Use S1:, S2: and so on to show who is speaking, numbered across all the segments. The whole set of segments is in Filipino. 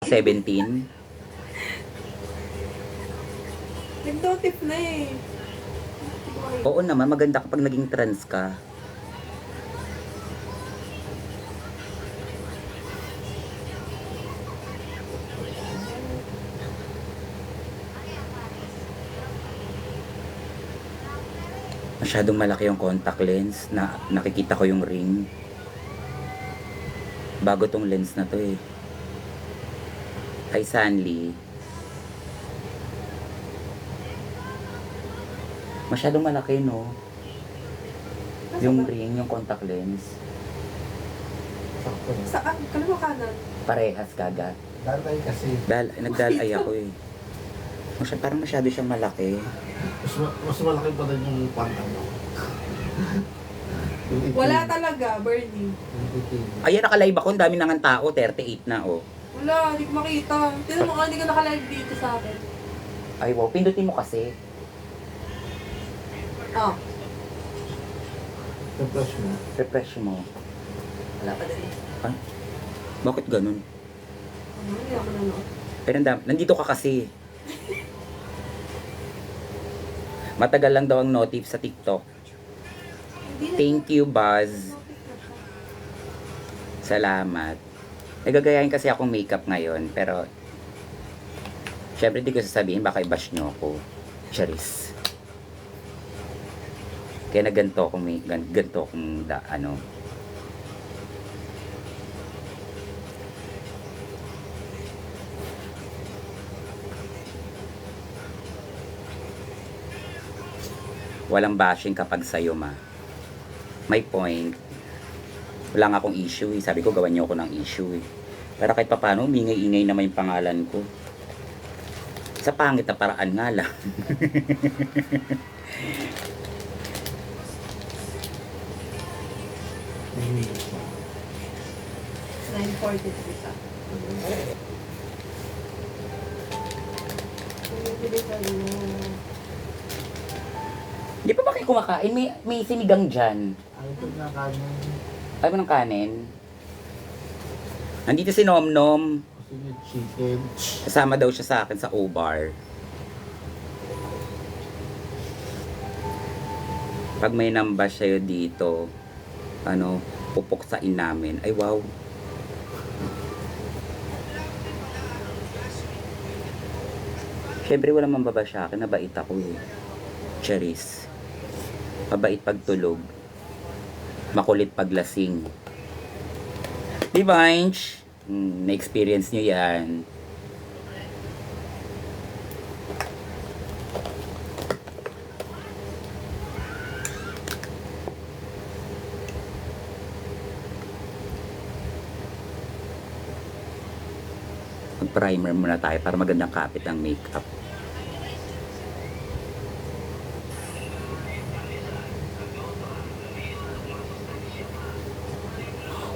S1: 17.
S2: Nag-notif na eh.
S1: Oo naman, maganda kapag naging trans ka. Masyadong malaki yung contact lens na nakikita ko yung ring. Bago tong lens na to eh. Kay Sanli. Masyadong malaki no. Yung ring, yung contact lens.
S3: Sakto na.
S2: Saan? Kaliwa kanan.
S1: Parehas kagat.
S3: Dalay kasi.
S1: Nagdalay ako eh. Parang masyado siyang malaki.
S3: Mas malaki pa rin yung pantano.
S2: Wala talaga, Bernie.
S1: Ayan, naka-live ako. Ang dami nang tao. 38 na oh.
S2: Wala, hindi ko makita. Tinan mo ka, hindi ka nakalive dito sa akin.
S1: Ay wow, pindutin mo kasi.
S2: Ah,
S3: Refresh mo.
S1: Refresh mo.
S2: wala pa din.
S1: Ah? Bakit ganun?
S2: Ano, hindi ako nanood.
S1: Pero nandito ka kasi. Matagal lang daw ang notif sa TikTok.
S2: Hindi na.
S1: Thank you, Buzz. Salamat. Nagagayahin kasi akong makeup ngayon, pero syempre di ko sasabihin baka i-bash nyo ako. Charis. Kaya na ganito akong ano. Walang bashing kapag sa'yo ma. May point. Wala nga akong issue eh. Sabi ko gawan niyo ako ng issue eh. Pero kahit papano, umingay-ingay naman yung pangalan ko. Sa pangit na paraan nga lang.
S2: 9:43 sa.
S1: Di pa ba kayo kumakain? May sinigang dyan.
S3: Ayaw ko na kanin.
S1: Ayaw mo ng kanin? Nandito si Nom Nom.
S3: Kasi may chicken.
S1: Kasama daw siya sa akin sa O-Bar. Pag may nambash sa'yo dito, pupuksain namin. Ay wow. Siyempre walang mambaba sa akin. Nabait ako eh. Charis. Mabait pagtulog. Makulit paglasing. Di ba, Inch? Na-experience nyo yan. Mag-primer muna tayo para magandang kapit ang makeup.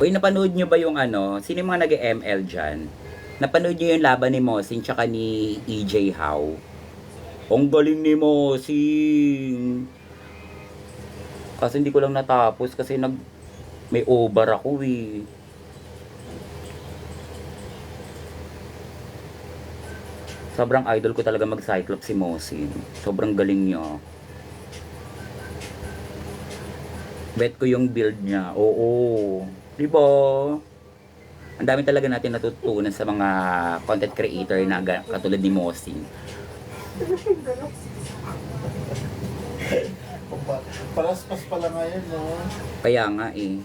S1: Uy, napanood nyo ba yung sino yung mga nag-ML dyan? Napanood nyo yung laban ni Mosing tsaka ni EJ Howe? Ang galing ni Mosing! Kasi hindi ko lang natapos kasi may over ako eh. Sobrang idol ko talaga mag-cyclops si Mosing. Sobrang galing niya. Bet ko yung build niya. Oo. Diba? Ang dami talaga natin natutunan sa mga content creator na katulad ni Mosing.
S3: Palaspas pala ngayon, no?
S1: Kaya nga eh.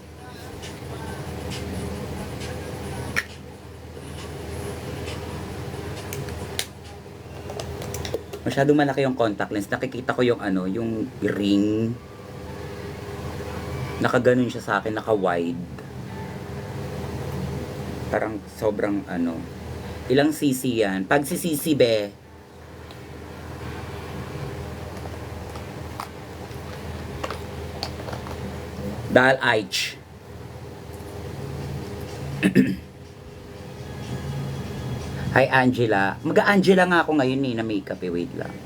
S1: Masyadong malaki yung contact lens. Nakikita ko yung yung ring. Nakaganon siya sa akin, naka-wide. Parang sobrang ilang cc yan? Pag si cc be. Dahil Aich. Hi Angela. Mag-Angela nga ako ngayon na makeup eh. Wait lang.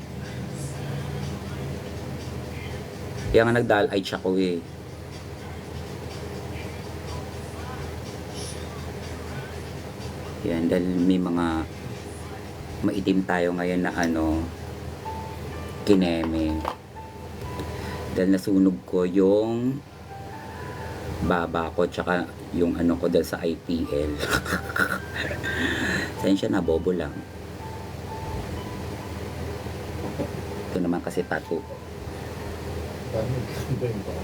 S1: Kaya nga nagdahil Aich ako eh. Yan, dahil may mga maitim tayo ngayon na kineme. Dahil nasunog ko yung baba ko tsaka yung ko dahil sa IPL. Sensya na, bobo lang. Ito naman kasi tattoo.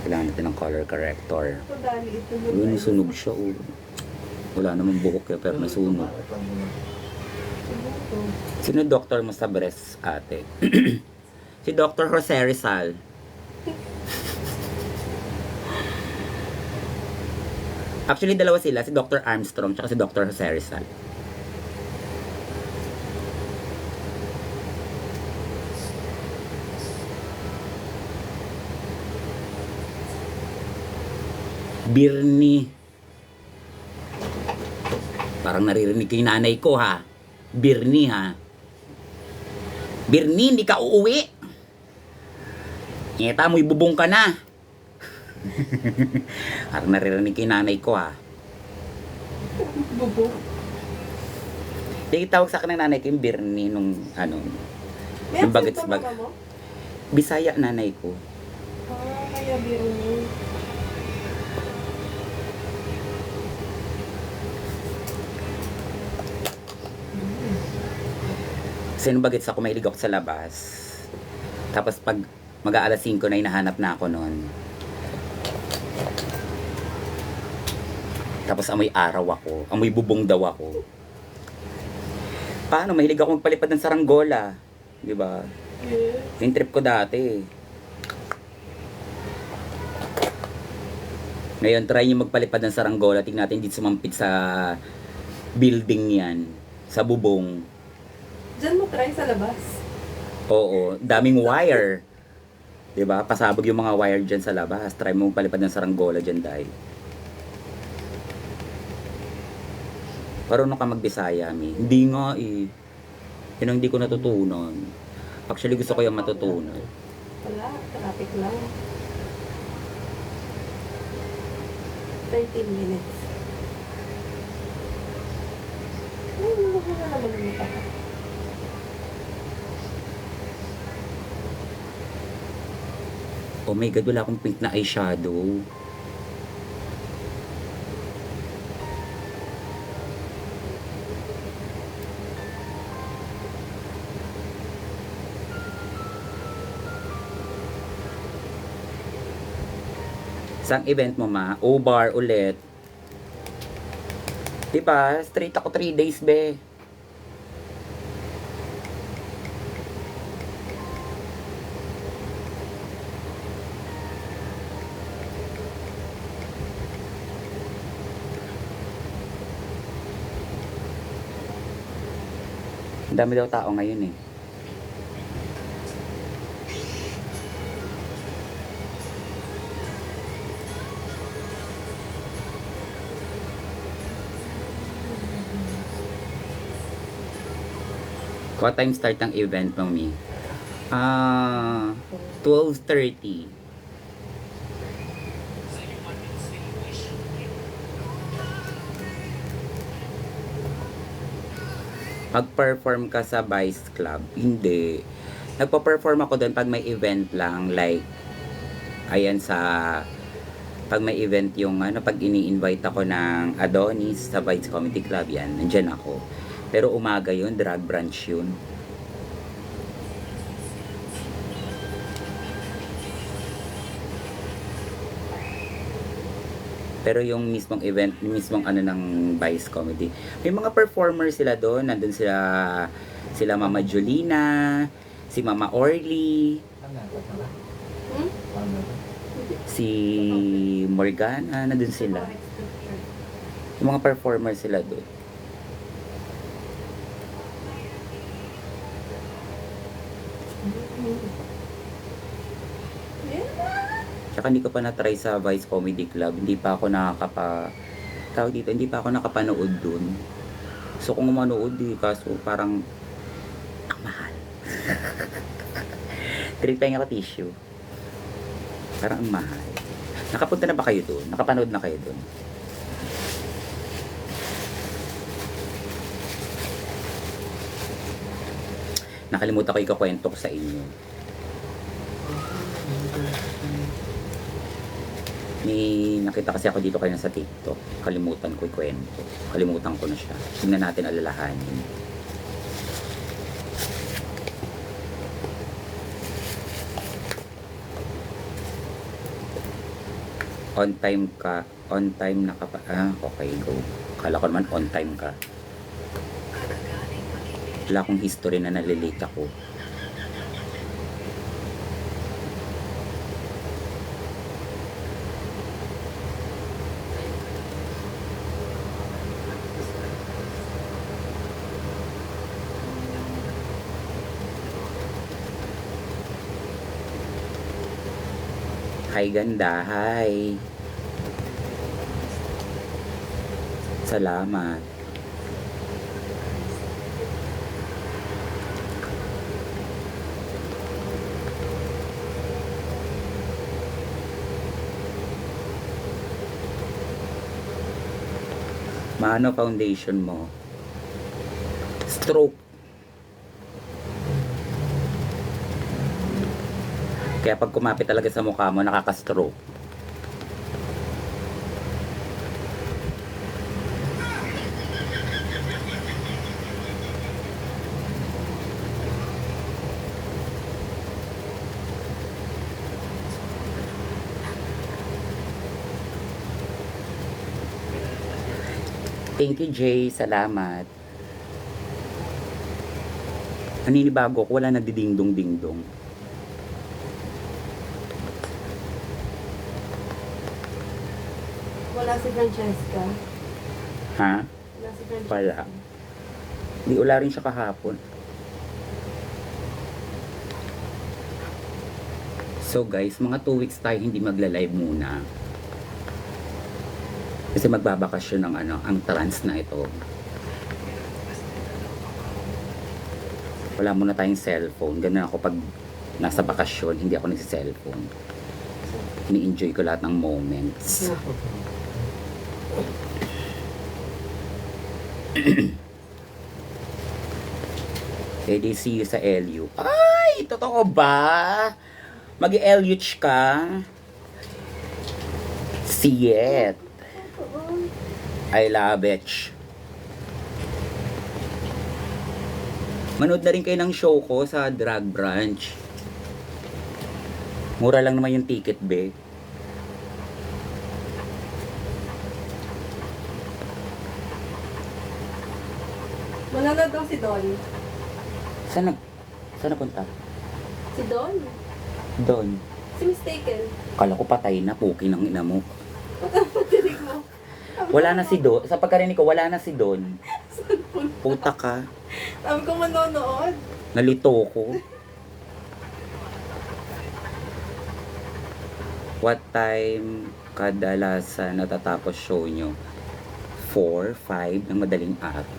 S1: Kailangan natin ng color corrector.
S2: Ito dali, ito
S1: Yun, nasunog siya. Oh. Wala namang buhok pero nasunog. Sino doktor mo sa breast, ate? Si Dr. Jose Rizal. Actually, dalawa sila. Si Dr. Armstrong tsaka si Dr. Jose Rizal. Birni. Parang naririnig ko yung nanay ko, ha? Birni, ha? Birni, hindi ka uuwi. Ngeta mo, ibubong ka na. Parang naririnig ko yung nanay ko, ha?
S2: Bubo.
S1: Hindi, tawag sa akin ng nanay ko yung Birni nung,
S2: May
S1: yung
S2: accent
S1: bagets
S2: ba
S1: bag.
S2: mama mo?
S1: Bisaya nanay ko.
S2: Kaya biro mo.
S1: Kasi nung bagets ako, mahilig ako sa labas. Tapos pag mag-aalas 5 na hinahanap na ako noon. Tapos amoy araw ako. Amoy bubong daw ako. Paano? Mahilig ako magpalipad ng saranggola. Di ba?
S2: Yeah.
S1: Yung trip ko dati. Ngayon, try nyo magpalipad ng saranggola. Tingnan natin dito sumampit sa building yan. Sa bubong.
S2: Diyan mo try sa labas.
S1: Oo, daming wire. 'Di ba? Pasabog yung mga wire diyan sa labas. Try mo palipad ng saranggola diyan dahil. Marunong ka magbisaya, mi. Hindi nga eh. Yun ang hindi ko natutunan. Actually, gusto ko yung matutunan.
S2: Wala, traffic lang. 13 minutes. Huwag mo na naman lumita ka.
S1: Oh my God, wala akong pink na eyeshadow. Isang event mo, ma? O-bar ulit. Diba? Straight ako 3 days, be. Ang dami daw tao ngayon eh. What time start ang event, mami? 12:30. Mag-perform ka sa Vice Club? Hindi. Nagpa-perform ako doon pag may event lang. Like, ayan pag may event yung pag ini-invite ako ng Adonis sa Vice Comedy Club, yan, nandyan ako. Pero umaga yun, drag brunch yun. Pero yung mismong event, yung mismong ng Vice Comedy, may mga performers sila doon. Nandun sila Mama Jolina, si Mama Orly, si Morgana, nandun sila. Yung mga performers sila doon. Tsaka hindi ko pa na-try sa Vice Comedy Club. Hindi pa ako hindi pa ako nakapanood dun. Gusto kong manood kaso parang ang mahal. Tinitay ako tissue. Parang ang mahal. Nakapunta na ba kayo dun? Nakapanood na kayo dun? Nakalimutan ko ikakwento ko sa inyo. May nakita kasi ako dito kanina sa TikTok. Kalimutan ko ikwento. Kalimutan ko na siya. Tingnan natin alalahanin. On time ka. On time na ka pa. Okay, go. Kala ko naman on time ka. Wala akong history na nalilate ako. Hi ganda, hi. Salamat. Maano foundation mo? Stroke. Kaya pag kumapit talaga sa mukha mo, nakaka-stroke. Thank you, Jay. Salamat. Naninibago ko, wala nagdidingdong-dingdong.
S2: Wala si Francesca.
S1: Ha?
S2: Wala si Francesca.
S1: Wala. Hindi, wala rin siya kahapon. So guys, mga 2 weeks tayo hindi magla-live muna. Kasi magbabakasyon ng ang trans na ito. Wala muna tayong cellphone. Ganun ako pag nasa bakasyon, hindi ako nagsi-cellphone. Ini-enjoy ko lahat ng moments. Pwede see you sa LU. Ay! Totoo ba? Mag-LUH ka? See it. I love it. Manood na rin kayo ng show ko sa Drag Branch. Mura lang naman yung ticket, be.
S2: Manonood daw si Don.
S1: Saan napunta?
S2: Si Don?
S1: Doon.
S2: Si Mistaken.
S1: Kala ko patay na, puki ng ina mo.
S2: Pagkakatinig mo.
S1: Wala na si Don. Sa pagkarinig ko, wala na si Don. Puta ka.
S2: Sabi ko manonood.
S1: Nalito ko. What time kadalasan natatapos show nyo? 4, 5 ng madaling araw.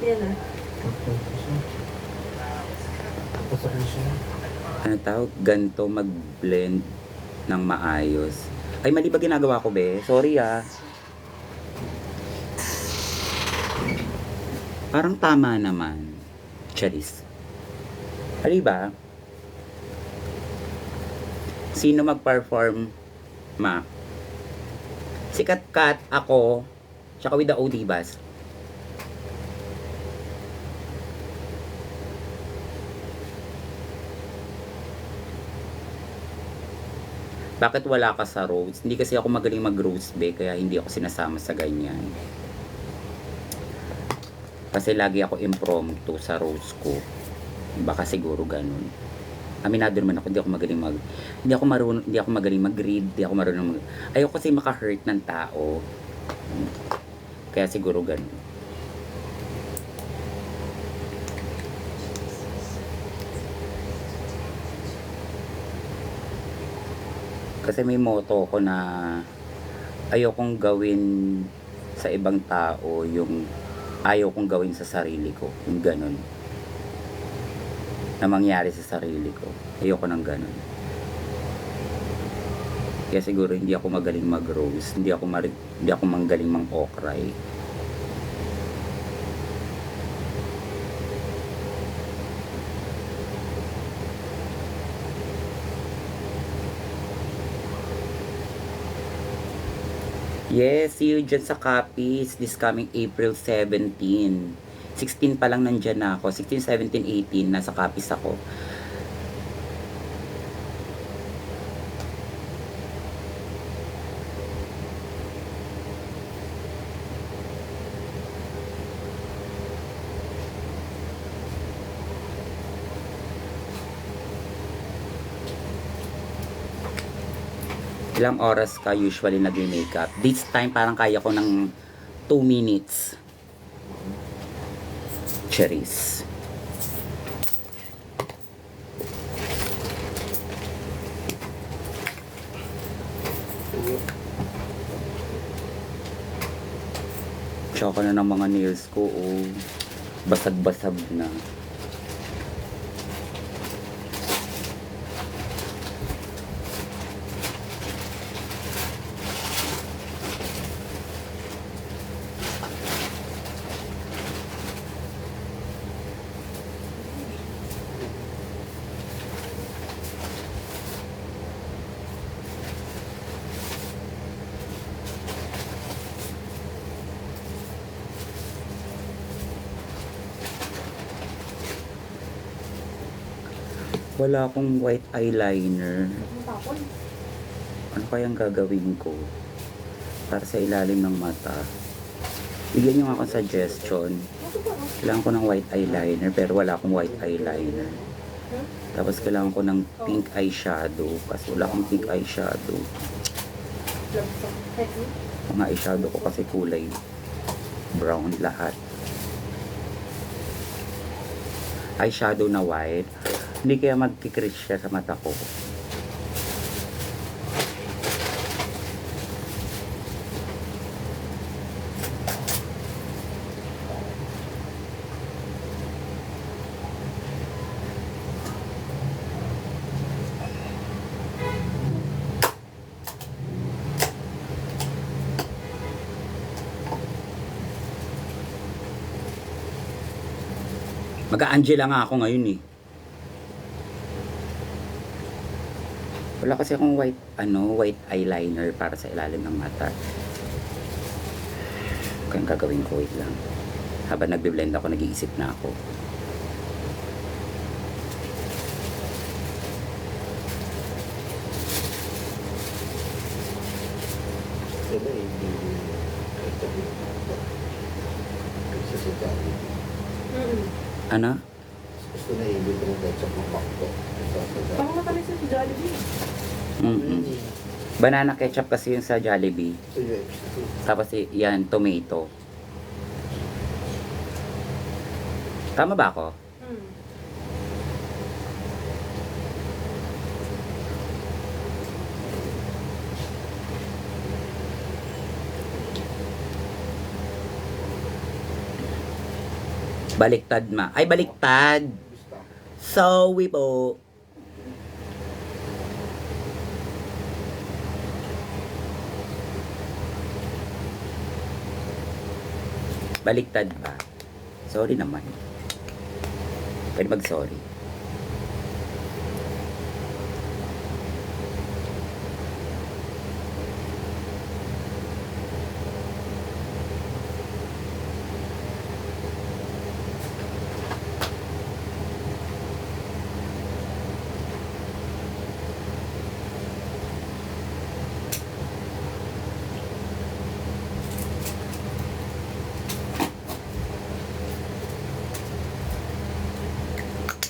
S2: Yan na.
S1: Ano tawag? Ganto mag-blend ng maayos. Ay, mali ba ginagawa ko, be? Sorry, ah. Parang tama naman. Charis. Mali ba? Sino mag-perform, ma? Si Kat, ako, tsaka with the Odibas. Bakit wala ka sa roads? Hindi kasi ako magaling mag-roads, be, kaya hindi ako sinasama sa ganyan. Kasi lagi ako impromptu sa roads ko. Baka siguro ganun. Aminado naman ako, hindi ako magaling mag-read, hindi ako marunong ayoko kasi maka-hurt ng tao. Kaya siguro ganun. Kasi may motto ko na ayokong gawin sa ibang tao yung ayaw kong gawin sa sarili ko. Yung ganun. Na mangyari sa sarili ko. Ayoko ng ganun. Kaya siguro hindi ako magaling mag-rose, hindi ako magaling mang-okray. Yes, see you dyan sa Capiz this coming April 17. 16 pa lang nandyan na ako. 16, 17, 18, nasa Capiz ako. Ilang oras ka usually nag-makeup? This time parang kaya ko ng 2 minutes. Cherries. Tsaka na ng mga nails ko, oh. Basag-basag na. Wala akong white eyeliner.
S2: Matapon.
S1: Ano kayang gagawin ko para sa ilalim ng mata? Bigyan nyo nga akong suggestion. Kailangan ko ng white eyeliner pero wala akong white eyeliner. Tapos kailangan ko ng pink eyeshadow kasi wala akong pink eyeshadow. Mga eyeshadow ko kasi kulay brown lahat. Eyeshadow na white. Hindi kaya magkikris siya sa mata ko. Mag-a-Angela nga ako ngayon eh. Wala kasi akong white eyeliner para sa ilalim ng mata. Kaya gagawin ko, wait lang. Habang nagbe-blend ako, nag-iisip na ako.
S3: Sila hindi kasi sa dami.
S1: Ano?
S3: Gusto na hindi ko ng ketchup ng pakto.
S2: Baka matamis sa Jollibee.
S1: Banana ketchup kasi yung sa Jollibee.
S3: Sa UFC.
S1: Tapos yan, tomato. Tama ba ako? Baliktad ma. Ay, baliktad. Sorry po. Baliktad ba? Sorry naman. Pwede mag-sorry.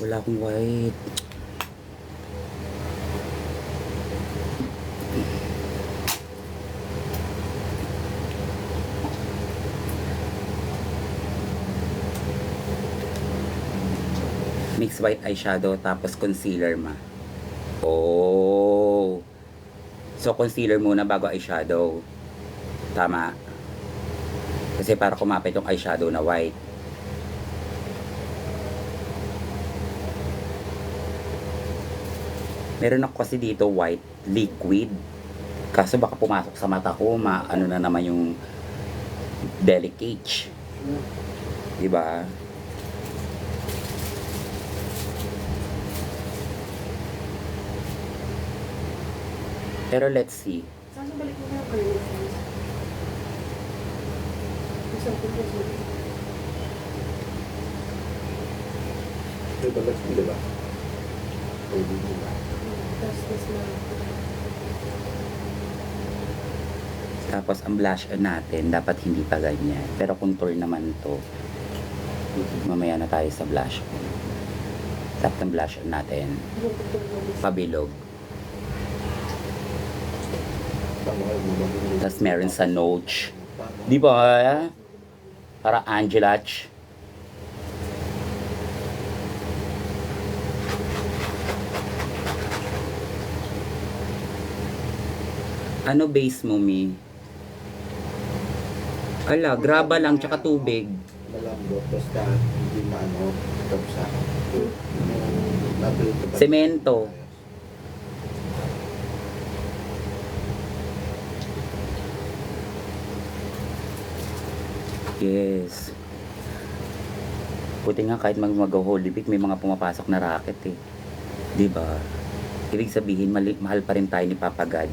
S1: Wala akong white. Mix white eyeshadow tapos concealer ma. Oh. So concealer muna bago eyeshadow. Tama. Kasi para kumapit yung eyeshadow na white. Meron ako kasi dito white liquid. Kaso baka pumasok sa mata ko, ano na naman yung delicate. Diba? Pero let's see.
S2: Saan balik mo na kayo? Isang puso.
S3: May balat mo, diba? Pwede mo ba?
S2: Tas na.
S1: Tapos ang blush on natin, dapat hindi pa ganyan. Pero contour naman to. Mamaya na tayo sa blush on. Tapos ang blush on natin, pabilog.
S3: Tama kayo mo ba?
S1: Tapos meron sa notch. Di ba? Para Angelach. Ano base mo, Mi? Ala, graba lang, tsaka tubig.
S3: Malambot, basta hindi maano, kapsa. Nabili ko ba?
S1: Semento. Yes. Buti nga kahit mag-Holy Week, may mga pumapasok na racket eh. Di ba? Ibig sabihin, mahal pa rin tayo ni Papa God.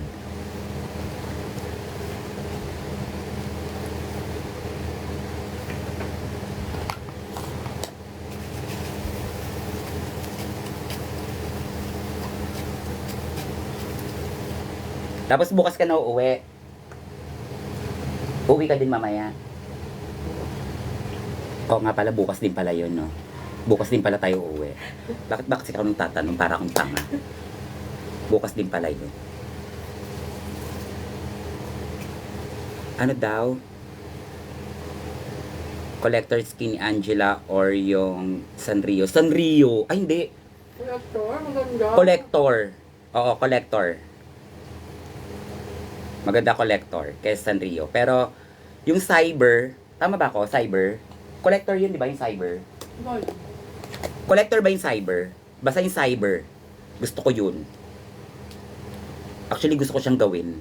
S1: Tapos bukas ka na uuwi. Uwi ka din mamaya. Oo nga pala, bukas din pala yun, no? Bukas din pala tayo uuwi. Bakit ikaw nung tatanong para akong tanga? Bukas din pala yun. Ano daw? Collector skin ni Angela or yung Sanrio? Sanrio! Ay, hindi.
S2: Collector, maganda.
S1: Collector. Oo, collector. Maganda collector kaysa Sanrio. Pero, yung cyber, tama ba ako? Cyber? Collector yun, di ba yung cyber?
S2: Gold.
S1: Collector ba yung cyber? Basta yung cyber. Gusto ko yun. Actually, gusto ko siyang gawin.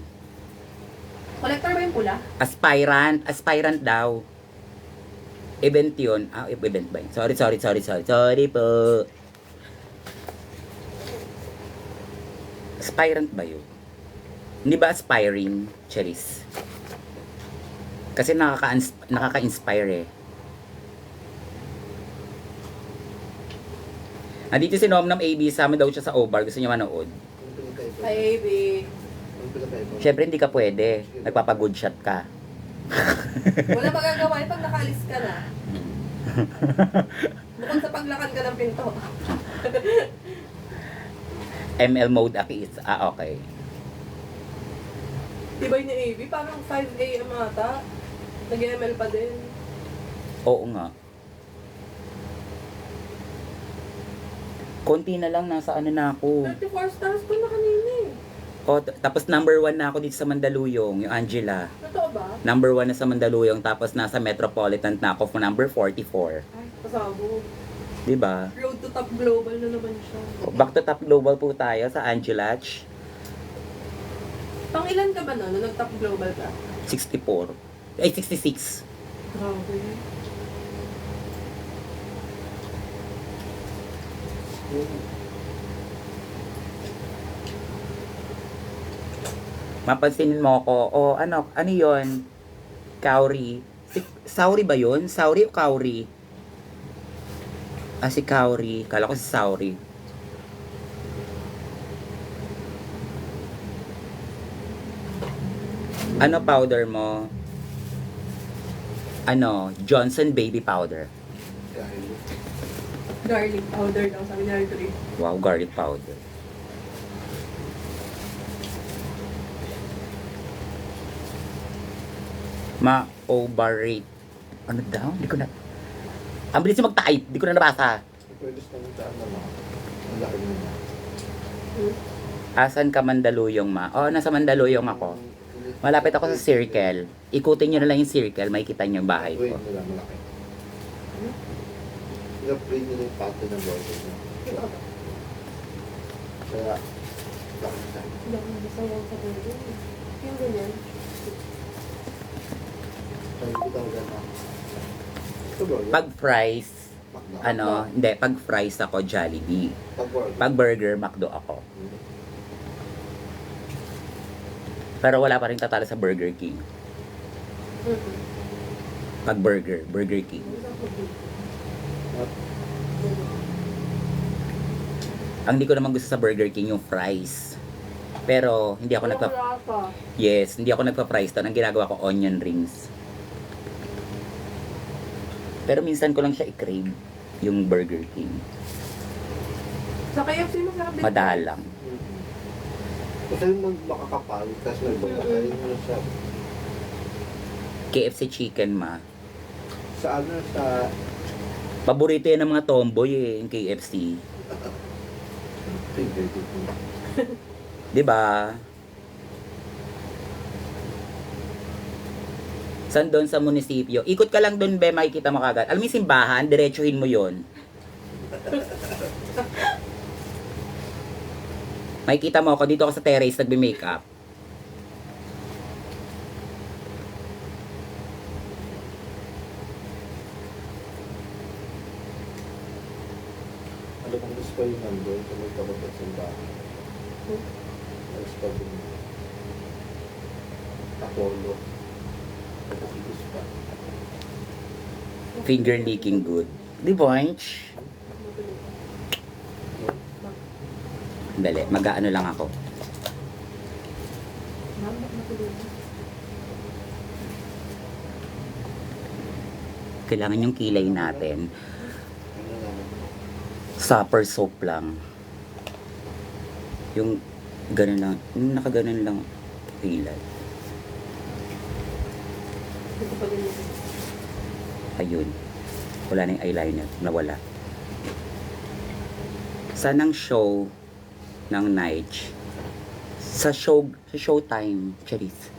S2: Collector ba yung pula?
S1: Aspirant. Aspirant daw. Event yun. Ah, event ba yun? Sorry po. Aspirant ba yun? Hindi ba aspiring, Cherise? Kasi nakaka-inspire eh. Nandito si Nom Nom AB, sama daw siya sa O-Bar. Gusto niya manood.
S2: Hi, baby.
S1: Siyempre hindi ka pwede. Nagpapa-good shot ka.
S2: Wala magagawa yun pag nakaalis ka na. Bukod sa paglakad ka ng pinto.
S1: ML mode aki is, okay.
S2: Tibay ni AB, parang 5 AM ata. Nag-ML pa din.
S1: Oo nga. Konti na lang, nasa ano na ako.
S2: 34 stars ko na kanina eh.
S1: O, tapos number 1 na ako dito sa Mandaluyong, yung Angela.
S2: Totoo ba?
S1: Number 1 na sa Mandaluyong, tapos nasa Metropolitan na ako for number 44.
S2: Ay, pasabog.
S1: Diba?
S2: Road to top global na naman siya.
S1: Back to top global po tayo sa Angelach.
S2: Pang ilan ka ba na nung nag-top global ka?
S1: 64. Ay, 66.
S2: Grabe.
S1: Mapansinin mo ako, ano yon? Kauri. Sauri ba yon? Sauri o Kauri? Ah, si Kauri. Kala ko si Sauri. Ano powder mo? Ano? Johnson Baby Powder.
S2: Garlic powder daw, sabi ni Arthur.
S1: Wow, garlic powder. Ma-overrate. Ano daw? Hindi ko na... Ang bilis niya mag-type. Hindi ko na nabasa.
S3: Pwede sa tamutaan naman. Ang laki mo na.
S1: Asan ka Mandaluyong, ma? Oo, nasa Mandaluyong ako. Malapit ako sa circle. Ikutin nyo na lang yung circle. Makikita nyo yung bahay
S3: Wait,
S1: ko.
S3: nila malaki. Pina-play nila yung pato ng bottle niya. Kaya, laki sa
S2: Hindi ako nabasawang sa buhay. Yung ganyan.
S3: Sabi ko talaga na. Ito ba yun?
S1: Pag fries,
S3: Macdo.
S1: hindi, pag fries ako, Jollibee.
S3: Pag-burger.
S1: Pag burger, McDo ako. Pero wala pa rin tatalo sa Burger King.
S2: Mm-mm.
S1: Pag burger, Burger King. Ang hindi ko naman gusto sa Burger King yung fries. Pero hindi ako
S2: Wala pa.
S1: Yes, hindi ako nagpa-fries doon. Ang ginagawa ko, onion rings. Pero minsan ko lang siya i-crave, yung Burger King.
S2: Sa KFC masarap din.
S1: Madalang.
S3: Kasi makakapal, tapos nagbabakain mo siya.
S1: KFC chicken
S3: Sa ano, sa...
S1: Paborito yan ng mga tomboy yung KFC.
S3: Favorite ko.
S1: 'Di ba? San doon sa munisipyo? Ikot ka lang doon, be, makikita mo kagad. Alam mo yung simbahan, diretsuhin mo yon. Makikita mo ako dito ako sa terrace nagbe-makeup.
S3: Ano kung gusto ko yung nandun, tuloy ka sa simbahan. Alas pa din. Apollo. Nakikis pa.
S1: Finger licking good. Di ba, Inch? Dali, mag-ano lang ako. Kailangan yung kilay natin.
S3: Ano naman?
S1: Supper soap lang. Yung ganun lang, yung nakaganon lang kilay.
S2: Ito pa din yun.
S1: Ayun. Wala na yung eyeliner. Nawala. Sanang show ng night. Sa showtime, Charis.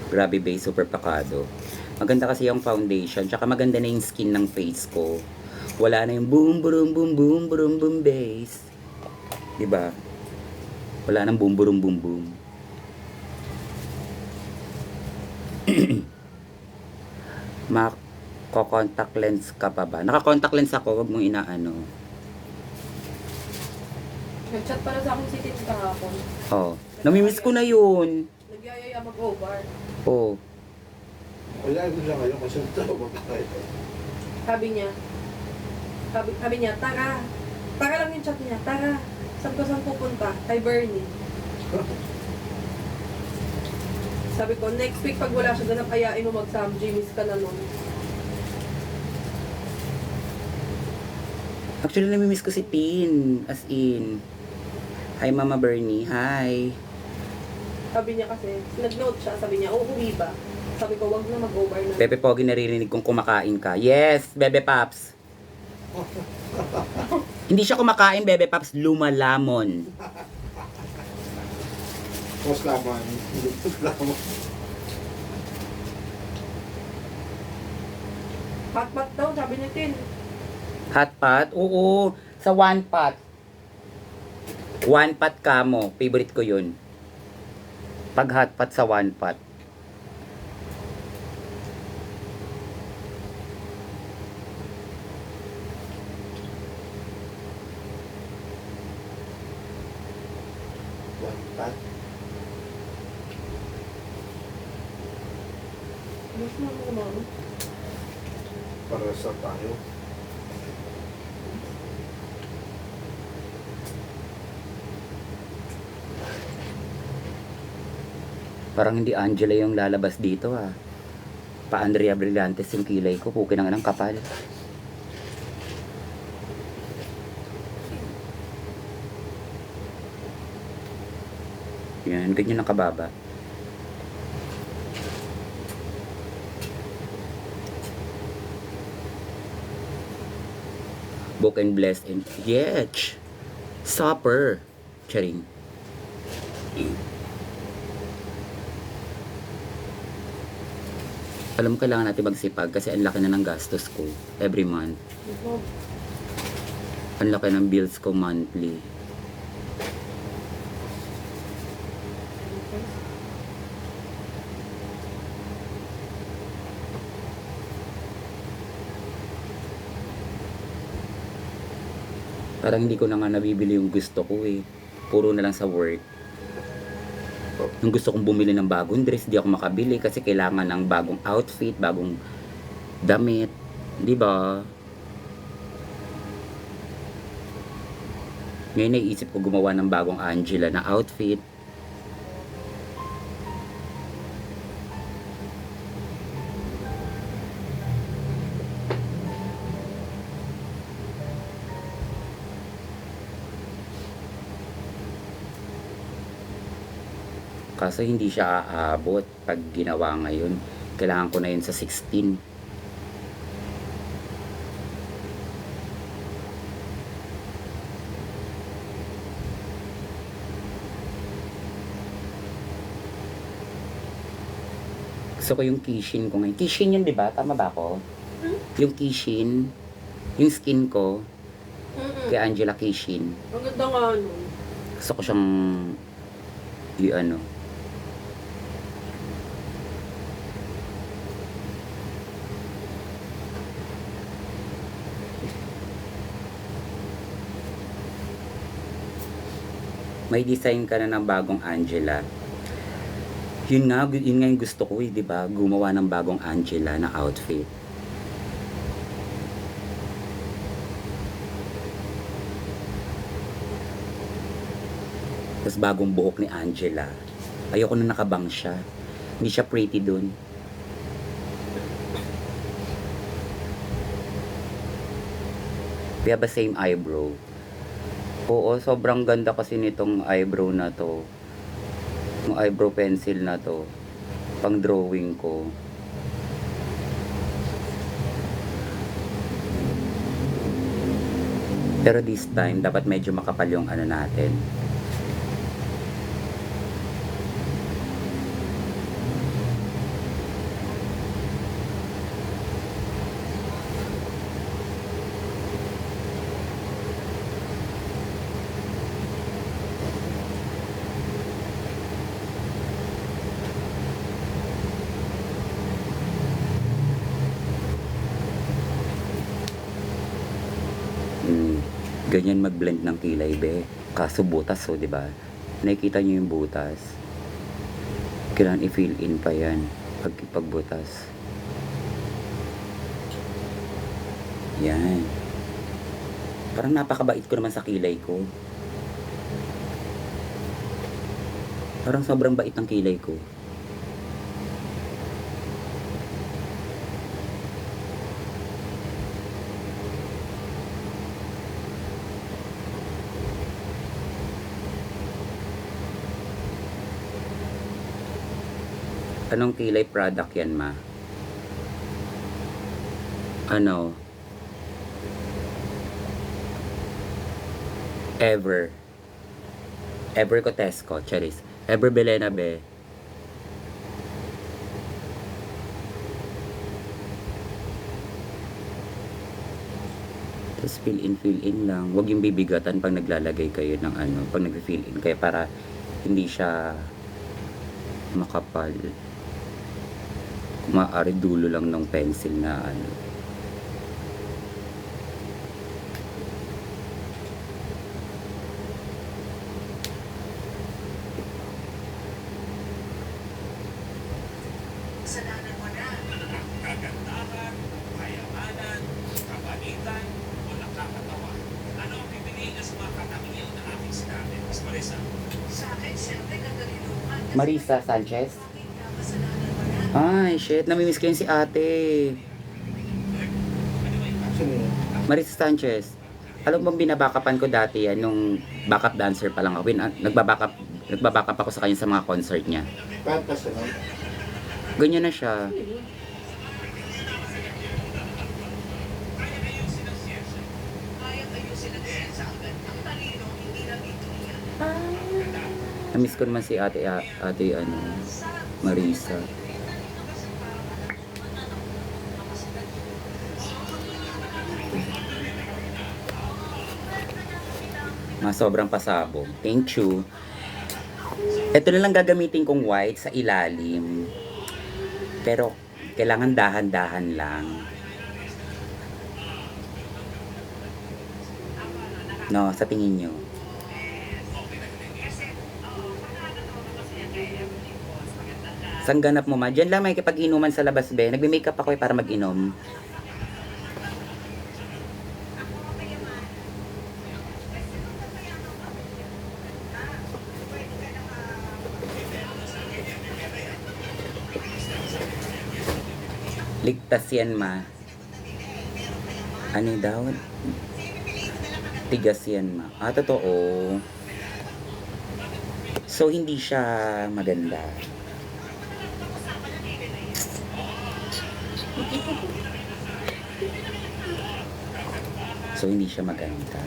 S1: Grabe base, super pakado. Maganda kasi yung foundation, tsaka maganda na yung skin ng face ko. Wala na yung boom, boom, boom, boom, boom, boom, base. Diba? Wala nang boom, boom, boom, boom. Mako-contact lens ka pa ba? Naka-contact lens ako, wag mong inaano.
S2: Nag-chat pala sa akin si Tito kahapon.
S1: Oh, namimiss ko na yun.
S2: Nagyayaya mag-over.
S1: Oh,
S3: Wala ko siya ngayon kasi tawag tayo.
S2: Sabi niya, tara. Tara lang yung chat niya, tara. Saan pupunta? Kay Bernie. Sabi ko, next week pag wala siya ganap, ayain mo mag-Sam Jimmy's ka na nun.
S1: actually namimiss ko si Tin. As in. Hi Mama Bernie, hi.
S2: Sabi niya kasi, nag-note siya, sabi niya, uuwi ba? Sabi ko, wag na mag-over na.
S1: Bebe Pogi, naririnig kong kumakain ka. Yes, Bebe Paps. Hindi siya kumakain, Bebe Paps. Lumalamon.
S3: Mas laman. Mas laman.
S2: Pat-pat daw, sabi niya, Tin.
S1: Hot pot? Oo. Sa one pot. One pot ka mo. Favorite ko yun. Pag hot pot sa one pot.
S3: One pat.
S2: Mas mo kumano.
S3: Para sa tayo.
S1: Parang hindi Angela yung lalabas dito ah. Pa Andrea Brillantes yung kilay ko. Pukin ng kapal. Yan, ganyan ang kababa. Book and blessed and yes. Supper. Charing. Alam mo, kailangan natin magsipag kasi ang laki na ng gastos ko every month.
S2: Ito.
S1: Ang laki ng bills ko monthly. Parang hindi ko na nga nabibili yung gusto ko eh. Puro na lang sa work. Nung gusto kong bumili ng bagong dress, di ako makabili kasi kailangan ng bagong outfit, bagong damit. Di ba? Ngayon naisip ko gumawa ng bagong Angela na outfit. Kaso hindi siya aabot pag ginawa ngayon. Kailangan ko na yun sa 16. Gusto ko yung kishin ko ngayon. Kishin yun, di ba? Tama ba ako? Yung kishin, yung skin ko, kay Angela Kishin.
S2: Ang ganda nga nun.
S1: Gusto ko siyang i-ano. May design ka na ng bagong Angela. Yun nga yung gusto ko eh, di ba? Gumawa ng bagong Angela na outfit. Tapos bagong buhok ni Angela. Ayoko na nakabang siya. Hindi siya pretty dun. We have the same eyebrow. Oo, sobrang ganda kasi nitong eyebrow na to. Yung eyebrow pencil na to. Pang drawing ko. Pero this time, dapat medyo makapal yung ano natin. Ganyan mag-blend ng kilay, be. Kaso butas, oh, di ba? Nakikita niyo yung butas. Kailangan i-fill in pa yan pagbutas. Yan. Parang napakabait ko naman sa kilay ko. Parang sobrang bait ng kilay ko. Anong kilay product yan, ma? Ano? Ever. Ever ko Tesco, Charis. Ever Belena, be. Tapos fill in lang. Huwag yung bibigatan pag naglalagay kayo ng ano, pag nag-fill in kayo para hindi siya makapal. Maaari dulo lang ng pencil na ano.
S4: Kasalanan mo na. Kagandahan, kayamanan, kabalitan, o nakakatawa. Ano ang pipiliin sa mga katangiyo na ating sinabi? Mas Marisa. Sa akin, siyempre, kagalinuhan.
S1: Marisa Sanchez?
S4: Kasalanan mo na.
S1: Ay, shit. Namimiss ko yun si ate.
S3: Sino yun?
S1: Marisa Sanchez. Alam mo bang binabackupan ko dati yan nung backup dancer pa lang ako. Nagbabackup ako sa kanya sa mga concert niya.
S3: Kahit kasi nun.
S1: Ganyan na siya.
S4: Kayang ayusin ang siyensa agad. Ang talino, hindi lang ito yan.
S1: Namiss ko naman si ate ano, Marisa. Mga sobrang pasabog. Thank you. Ito na lang gagamitin kong white sa ilalim. Pero, kailangan dahan-dahan lang. No, sa tingin nyo. Saan ganap mo ma? Diyan lang may kipag-inuman sa labas, be. Nagme-makeup ako para mag-inom. Ligtas yan, ma. Ano daw? Tigas yan, ma. Ah, totoo. So, hindi siya maganda. So, hindi siya maganda.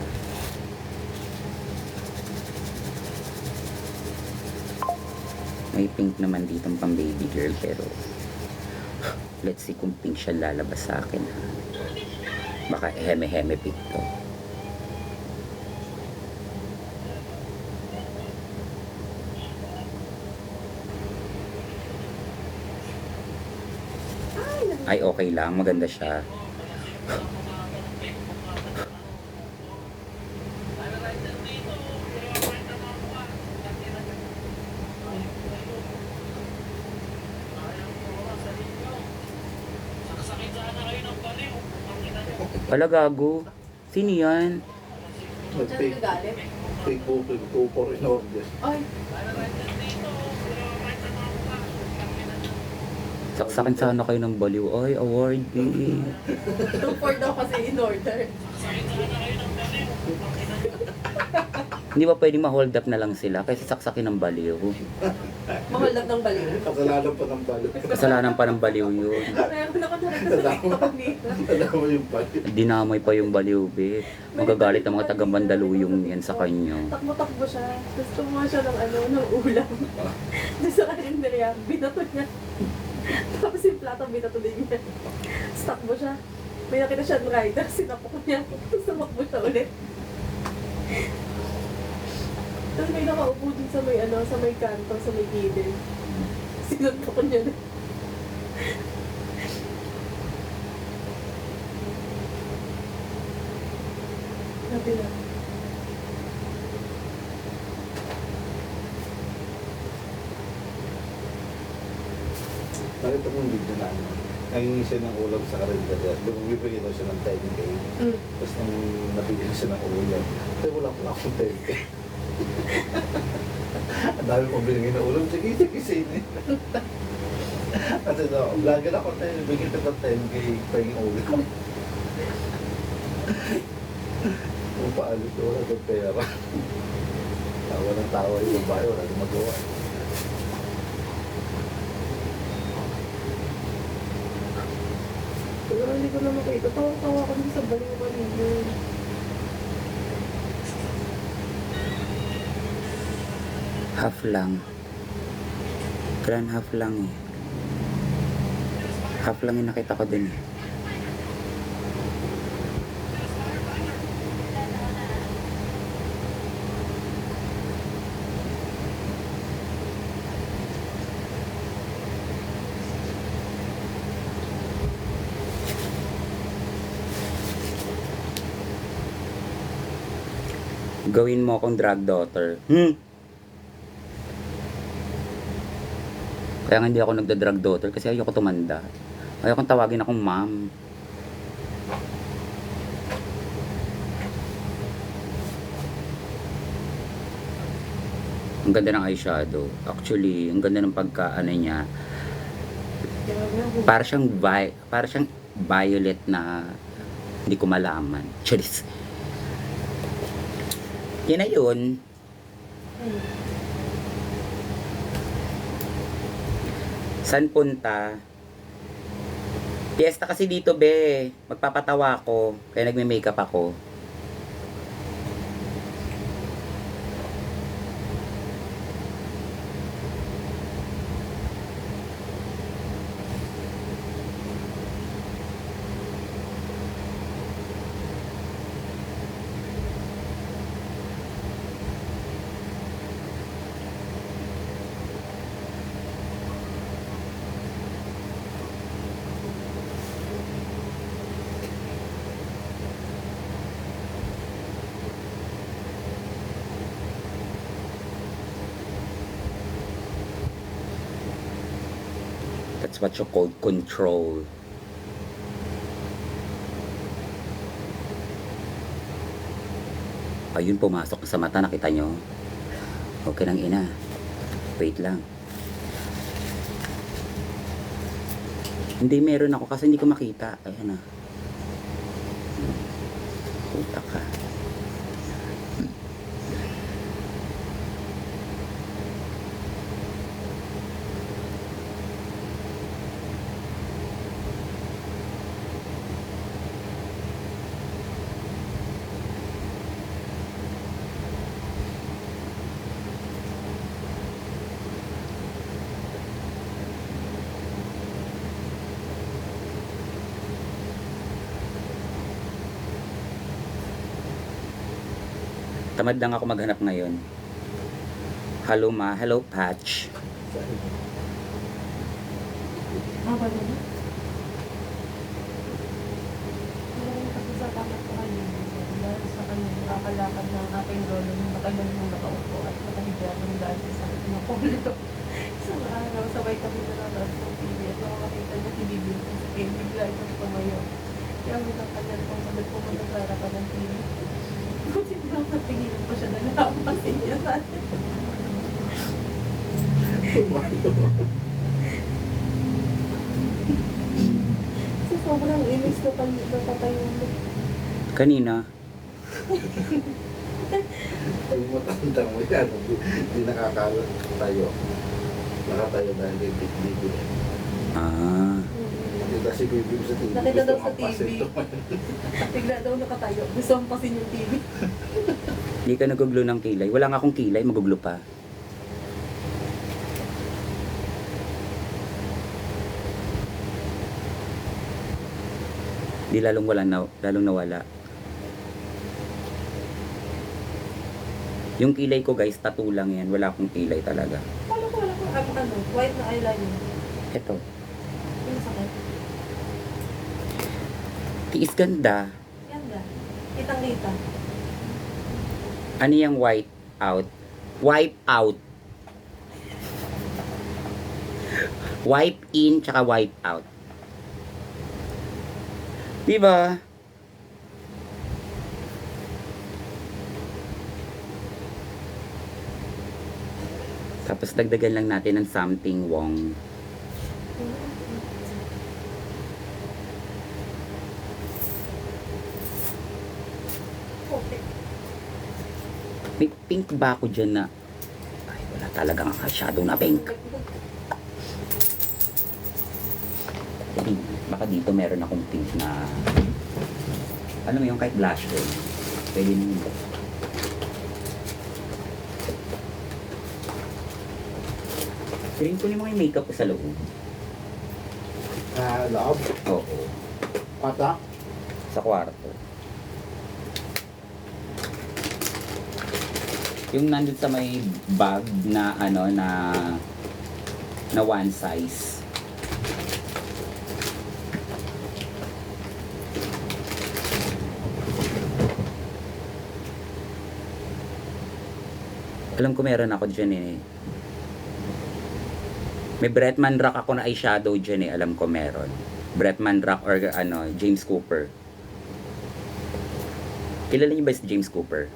S1: May pink naman dito pang baby girl, pero let's see kung pink siya lalabas sa akin, ha. Baka heme-heme pink to. Ay, okay lang. Maganda siya. Wala, gago. Sino yan?
S2: Diyan nagalit.
S3: Fake booking, 2 for in order.
S2: Ay,
S1: Saksakin sana kayo ng baliw. Ay, award.
S2: 2-4 daw kasi in order.
S1: Hindi ba pwedeng ma-hold up na lang sila kaysa saksakin ng baliw?
S2: Mahal lang ng baliw.
S3: Kasalanan pa ng balo.
S1: Kasalanan pa ng baliw yun.
S2: Meron ako narinig sa TikTok kanina.
S3: Alam mo yung balo.
S1: Dinamay pa yung baliw, be. Magagalit ang mga taga-Mandaluyong yan sa kanya.
S2: Takbo-takbo siya. Tapos kumuha siya ng ng ulam. Doon sa karinderya, binato niya. Tapos yung plato, binato din niya. Tapos takbo siya. May nakita siya ng rider, sinapok niya. Tapos tumakbo siya ulit. Tapos may nakaupo din sa may sa may kanto, sa may gilid. Sinuntok niya na. Sabi na.
S3: Nakita mo yung video na ano. Nangingi siya ng ulam sa karinderya. Bumibigay daw siya ng 10K. Tapos nung nabigyan siya ng ulam, ay wala pala akong 10K. Ang dami kong binigay na ulam. Sige, sige, sige. Kasi no, vlogger ako tayo. Bigyan ka ng 10K paging ulam. Kung paalit ko, wala ng pera. Tawa ng tawa yung babae, wala nang magawa.
S2: Pero hindi ko na makita. Tawa-tawa ko din sa baliw kanina.
S1: Half lang. Grand half lang eh. Half lang yung nakita ko din eh. Gawin mo akong drag daughter. Kaya nga hindi ako nagda-drag daughter kasi ayoko tumanda. Ayoko tawagin akong ma'am. Ang ganda ng eyeshadow. Actually, ang ganda ng pagkaano niya. Para siyang violet na hindi ko malaman. Charis. Yan na yun. San punta? Fiesta kasi dito, be. Magpapatawa ako. Kaya nagme-makeup ako. what you call control. Ayun, pumasok sa mata, nakita nyo? Okay lang, ina. Wait lang. Hindi, meron ako kasi hindi ko makita. Ayan na. Puta ka. Tamad lang ako maghanap ngayon. Hello ma, hello Patch.
S2: Ah, ba na? Meron kasi sa tapat ko kanina. Dahil sa kanya, nakakalakad ng aking lolo nung matagal nung nakaupo at nakahiga ng dahil sa akin ng polo. Isang araw, sabay kami nanonood ng TV at makakita niya si Bibi sa screen. Bigla itong tumayo. Kaya may nakanyal kung sabi po magkaklara ka ng TV. Kasi lang natingilan pa siya na nakapasin niya sa atin. Kasi sobrang inis na napatayo mo.
S1: Kanina,
S3: Yung matanda mo yan, hindi nakakatayo. Nakatayo dahil may big-big. Nakita si Bibi sa TV.
S2: Nakita daw sa
S3: Gusto mapasin
S2: TV.
S3: to.
S2: Bigla daw nakatayo. Gusto mong pasin yung TV.
S1: hindi ka naguglo ng kilay. Wala nga akong kilay, maguglo pa. Di lalong nawala. Yung kilay ko guys, tattoo lang yan. Wala akong kilay talaga.
S2: Wala ko. Ano, white na eyeliner.
S1: Eto.
S2: Yung sakit.
S1: Tiis ganda.
S2: Ganda. Kitang-kita.
S1: Ano yung white out? Wipe out. Wipe in, tsaka wipe out. Diba? Tapos dagdagan lang natin ng something wong.
S2: Okay.
S1: May pink ba ako dyan na? Ay, wala talagang shadow na pink. Baka dito meron akong pink na alam mo yung kahit blush ko. Pwede nyo. Piling ko yung mga makeup ko sa loob.
S3: Loob?
S1: Oo.
S3: Pata?
S1: Sa kwarto. Yung nandun sa may bag na ano na one size. Alam ko meron ako dyan eh. May Bretman Rock ako na eyeshadow dyan eh. Alam ko meron. Bretman Rock or ano, James Cooper. Kilala niyo ba si James Cooper?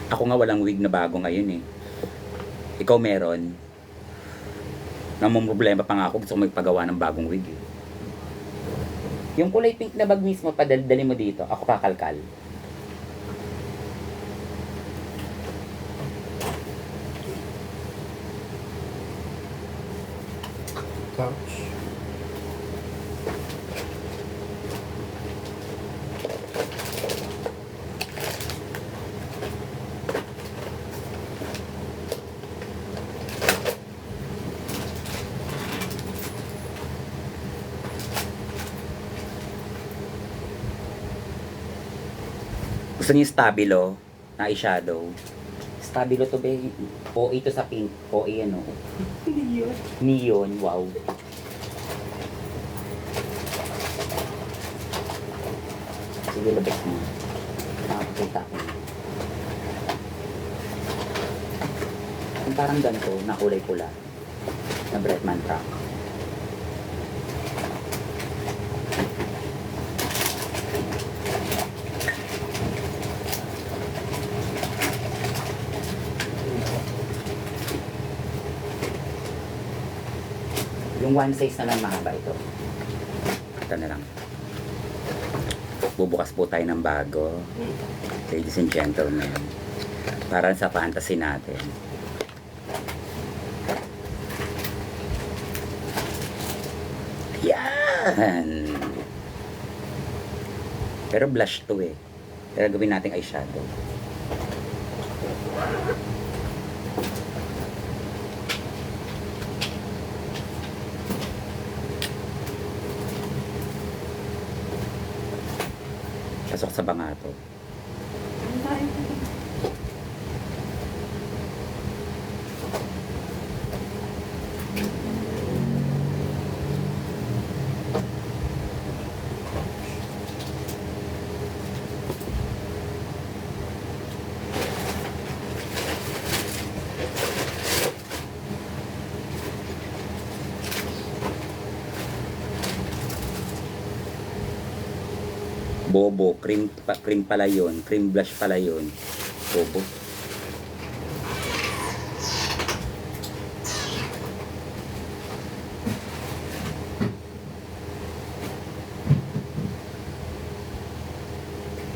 S1: Ako nga walang wig na bago ngayon eh. Ikaw meron. Namang problema pa nga ako, gusto ko magpagawa ng bagong wig eh. Yung kulay pink na bag mismo, padaldali mo dito. Ako kakalkal.
S3: Couch.
S1: Gusto niyo yung stabilo na eyeshadow? Stabilo to be. OA to sa pink. OA ano.
S2: Hindi yun.
S1: Neon. Wow. Sige, labas mo. Kita ko. Yung parang ganito, na kulay pula. Na Bretman truck. Yung one size na lang mahaba ito. Ito na lang. Bubukas po tayo ng bago. Ladies and gentlemen. Para sa fantasy natin. Yan! Pero blush to eh. Pero gawin natin eyeshadow. Pasok sa bangato. Bobo, cream pala yun. Cream blush pala yun. Bobo.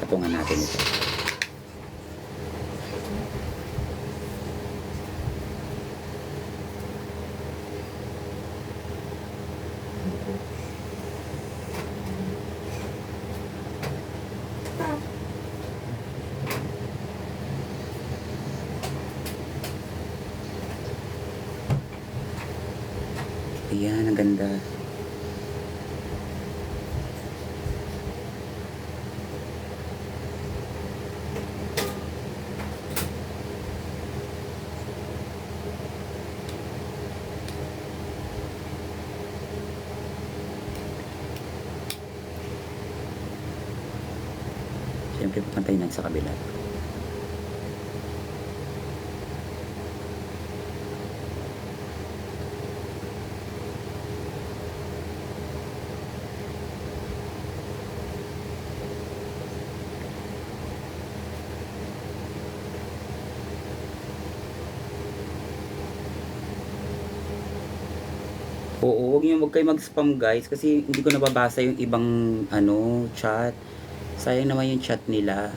S1: Patungan natin ito. Ayan, ang ganda. Siyempre, pupuntayin natin sa kabila. Oo, huwag kayo mag-spam guys kasi hindi ko nababasa yung ibang chat. Sayang naman yung chat nila.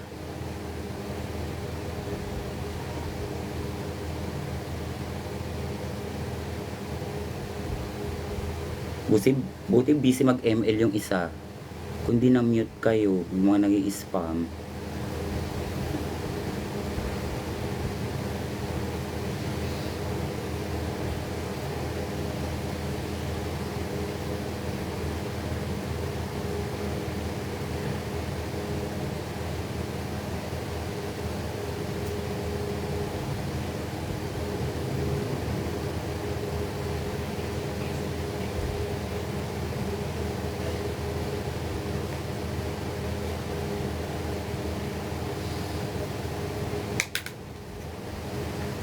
S1: Buti busy mag-ML yung isa. Kundi na-mute kayo, yung mga nag-i-spam.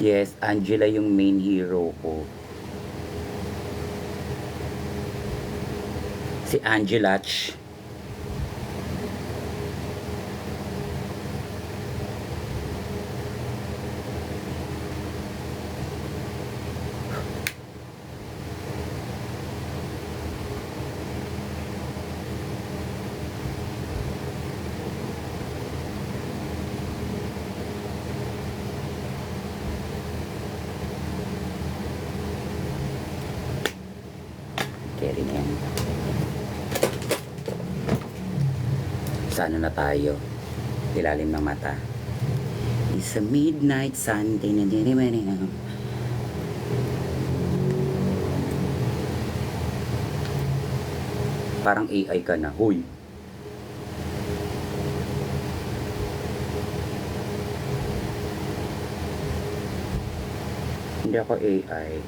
S1: Yes, Angela yung main hero ko. Si Angela. Carry na yan. Sa ano na tayo? Ilalim ng mata. It's a midnight Sunday na parang AI ka na. Huy. Hindi ako AI.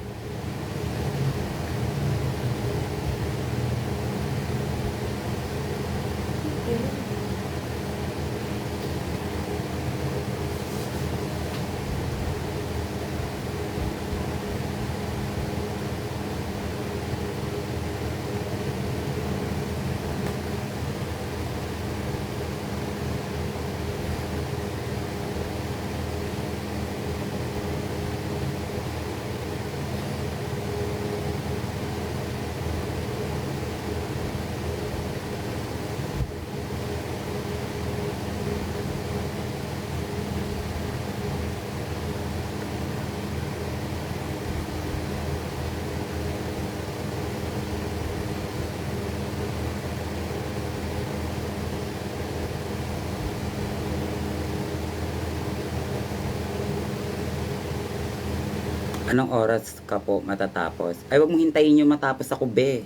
S1: Anong oras ka po matatapos? Ay, wag mong hintayin yung matapos ako, be.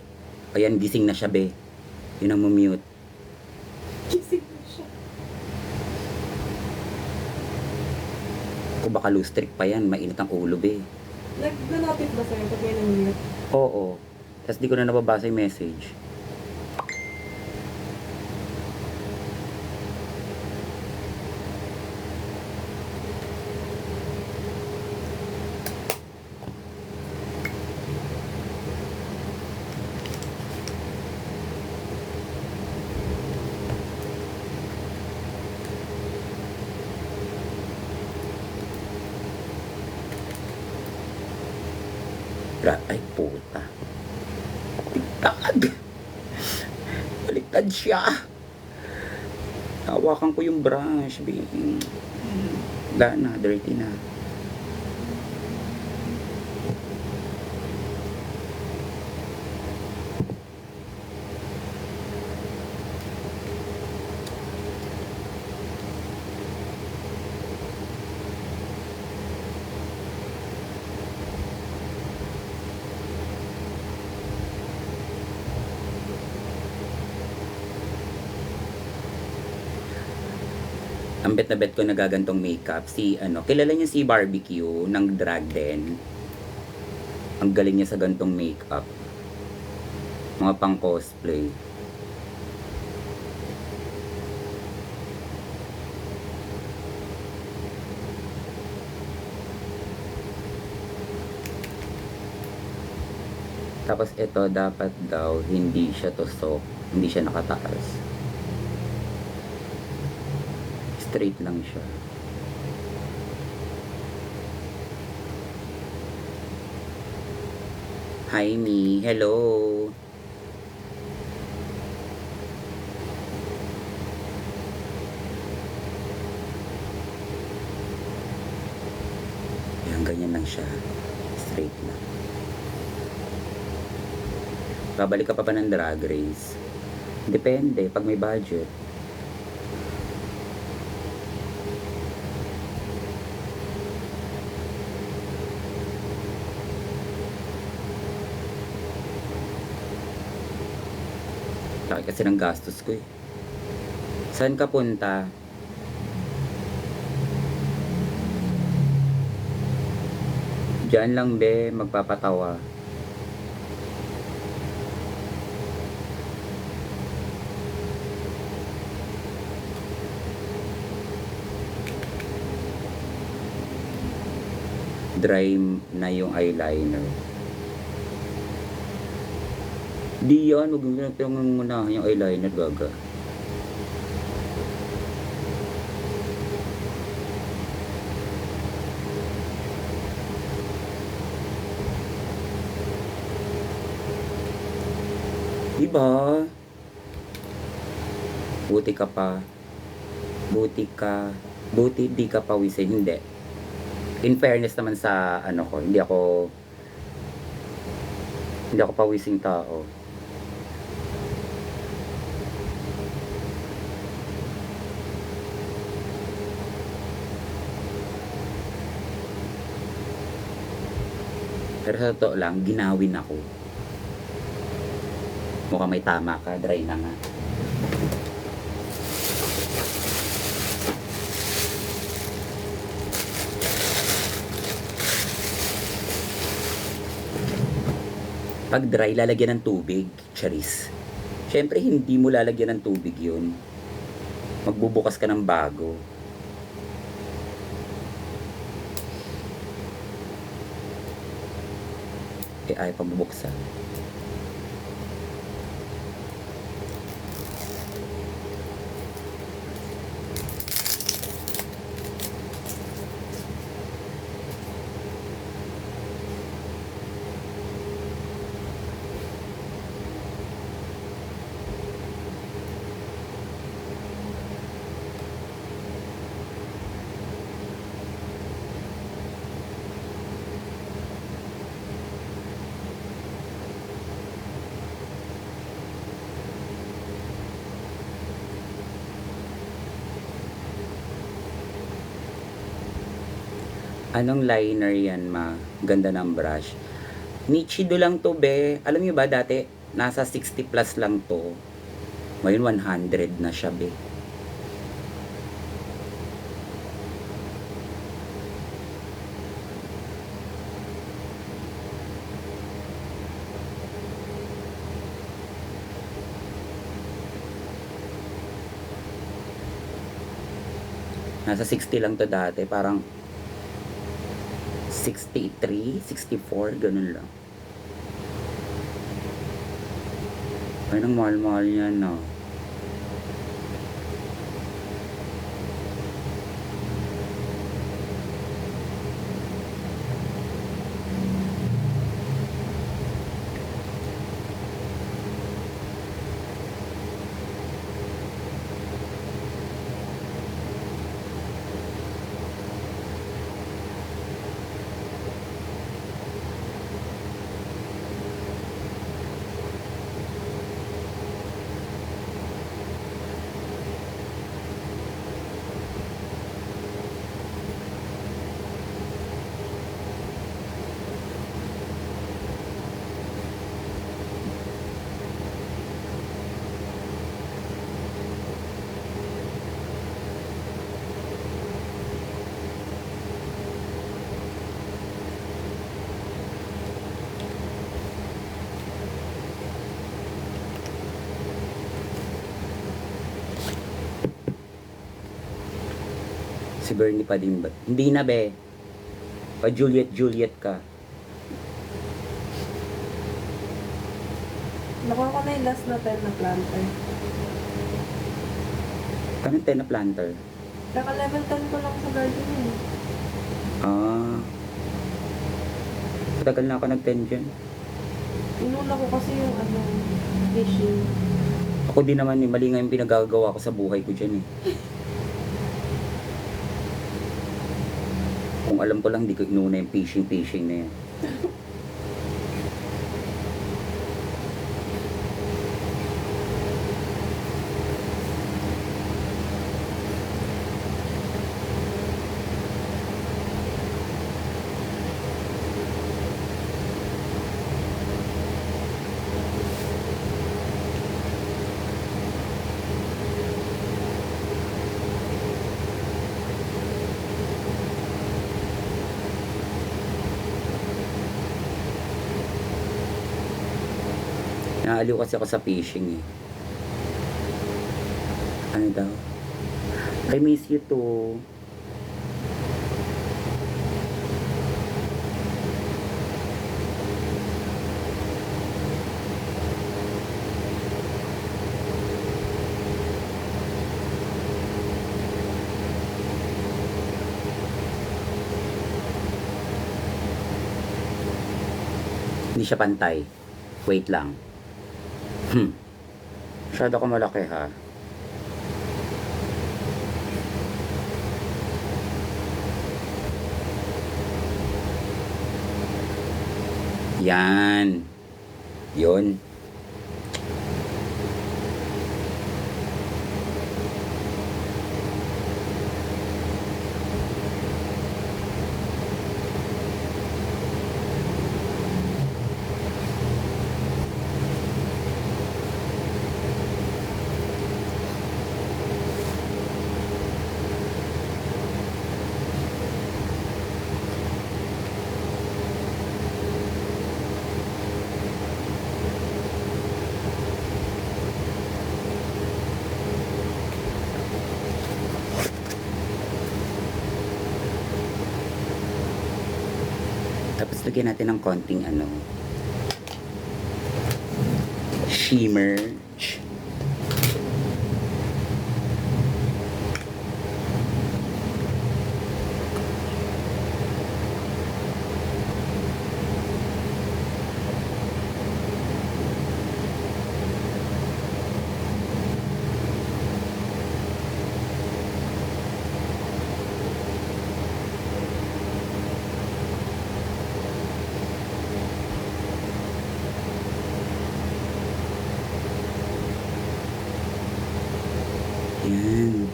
S1: Ayan, gising na siya, be. Yun ang mute.
S2: Gising na siya.
S1: Kung baka loose trick pa yan, mainit ang ulo, be.
S2: Nag-notice ba sa'yo pag may nangyayari?
S1: Oo. Tapos di ko na nababasa yung message. Ay, puta. Baliktad. Baliktad siya. Hawakan ko yung brush, be. Wala na, dirty na. Ang bet na bet ko nagagantong makeup, si kilala niyo si Barbecue ng Drag Den. Ang galing niya sa gantong makeup. Mga pang cosplay. Tapos ito dapat daw hindi siya tusok, hindi siya nakataas. Straight lang siya. Hi, me. Hello. Ayan, ganyan lang siya. Straight lang. Babalik ka pa ng Drag Race? Depende, pag may budget. Laki kasi ng gastos ko eh. Saan ka punta? Diyan lang, be, magpapatawa. Dry na yung eyeliner. Di yan, huwag yung muna yung eyeliner, gaga. Diba? Buti ka pa. Buti di ka pawisin, hindi. In fairness naman sa ko, hindi ako pawising tao. Pero sa totoo lang, ginawin ako. Mukhang may tama ka, dry na nga. Pag dry, lalagyan ng tubig, charis. Siyempre, hindi mo lalagyan ng tubig yun. Magbubukas ka ng bago. Ay pabubuksan. Anong liner yan, ma? Ganda ng brush. Nichido lang to, be. Alam niyo ba, dati, nasa 60 plus lang to. Ngayon, 100 na siya, be. Nasa 60 lang to dati. Parang 63, 64, ganun lang. Ay, nang mahal-mahal yan, no? Si Bernie pa din ba? Hindi na, be. Pa Juliet ka.
S2: Nakuha ko na yung last na 10 na planter.
S1: Anong 10 na planter?
S2: Kaka level 10 ko lang sa garden eh.
S1: Ah. Tagal na ako nag-10 dyan.
S2: Inuna ko kasi yung fishing.
S1: Ako din naman, mali nga yung pinagagawa ko sa buhay ko dyan, eh. Kung alam ko lang, di ko inuna yung fishing na yan. Naaliw kasi ako sa fishing, eh. Ano daw? I miss you too. Hindi siya pantay. Wait lang. Masyado ko malaki, ha? Yan. Yun. Tapos lagyan natin ng konting shimmer. Yan.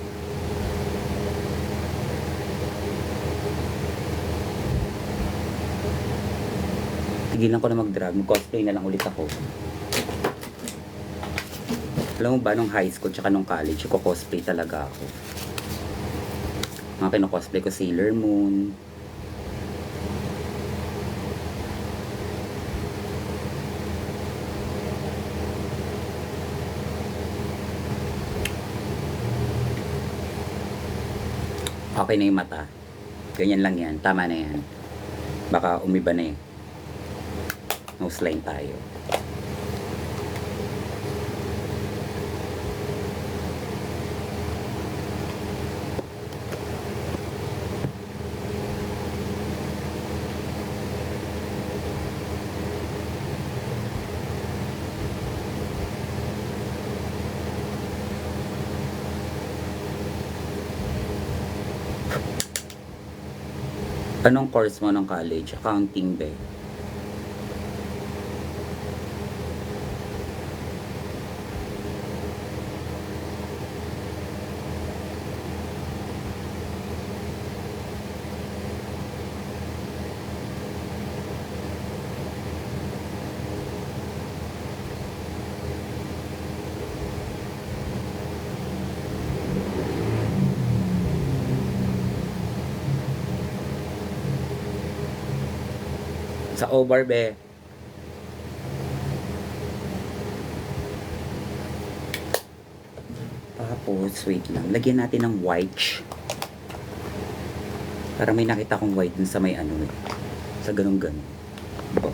S1: Tigilan ko na mag-drag. Mag-cosplay na lang ulit ako. Alam mo ba, nung high school tsaka nung college, ko-cosplay talaga ako. Mga kino-cosplay ko Sailor Moon. Okay na yung mata. Ganyan lang yan. Tama na yan. Baka umiba na eh. Nose line tayo. Anong course mo ng college? Accounting ba? Sa over be. Tapos, wait lang. Lagyan natin ng white. Para may nakita akong white dun sa may ano eh. Sa ganun-ganun. Diba?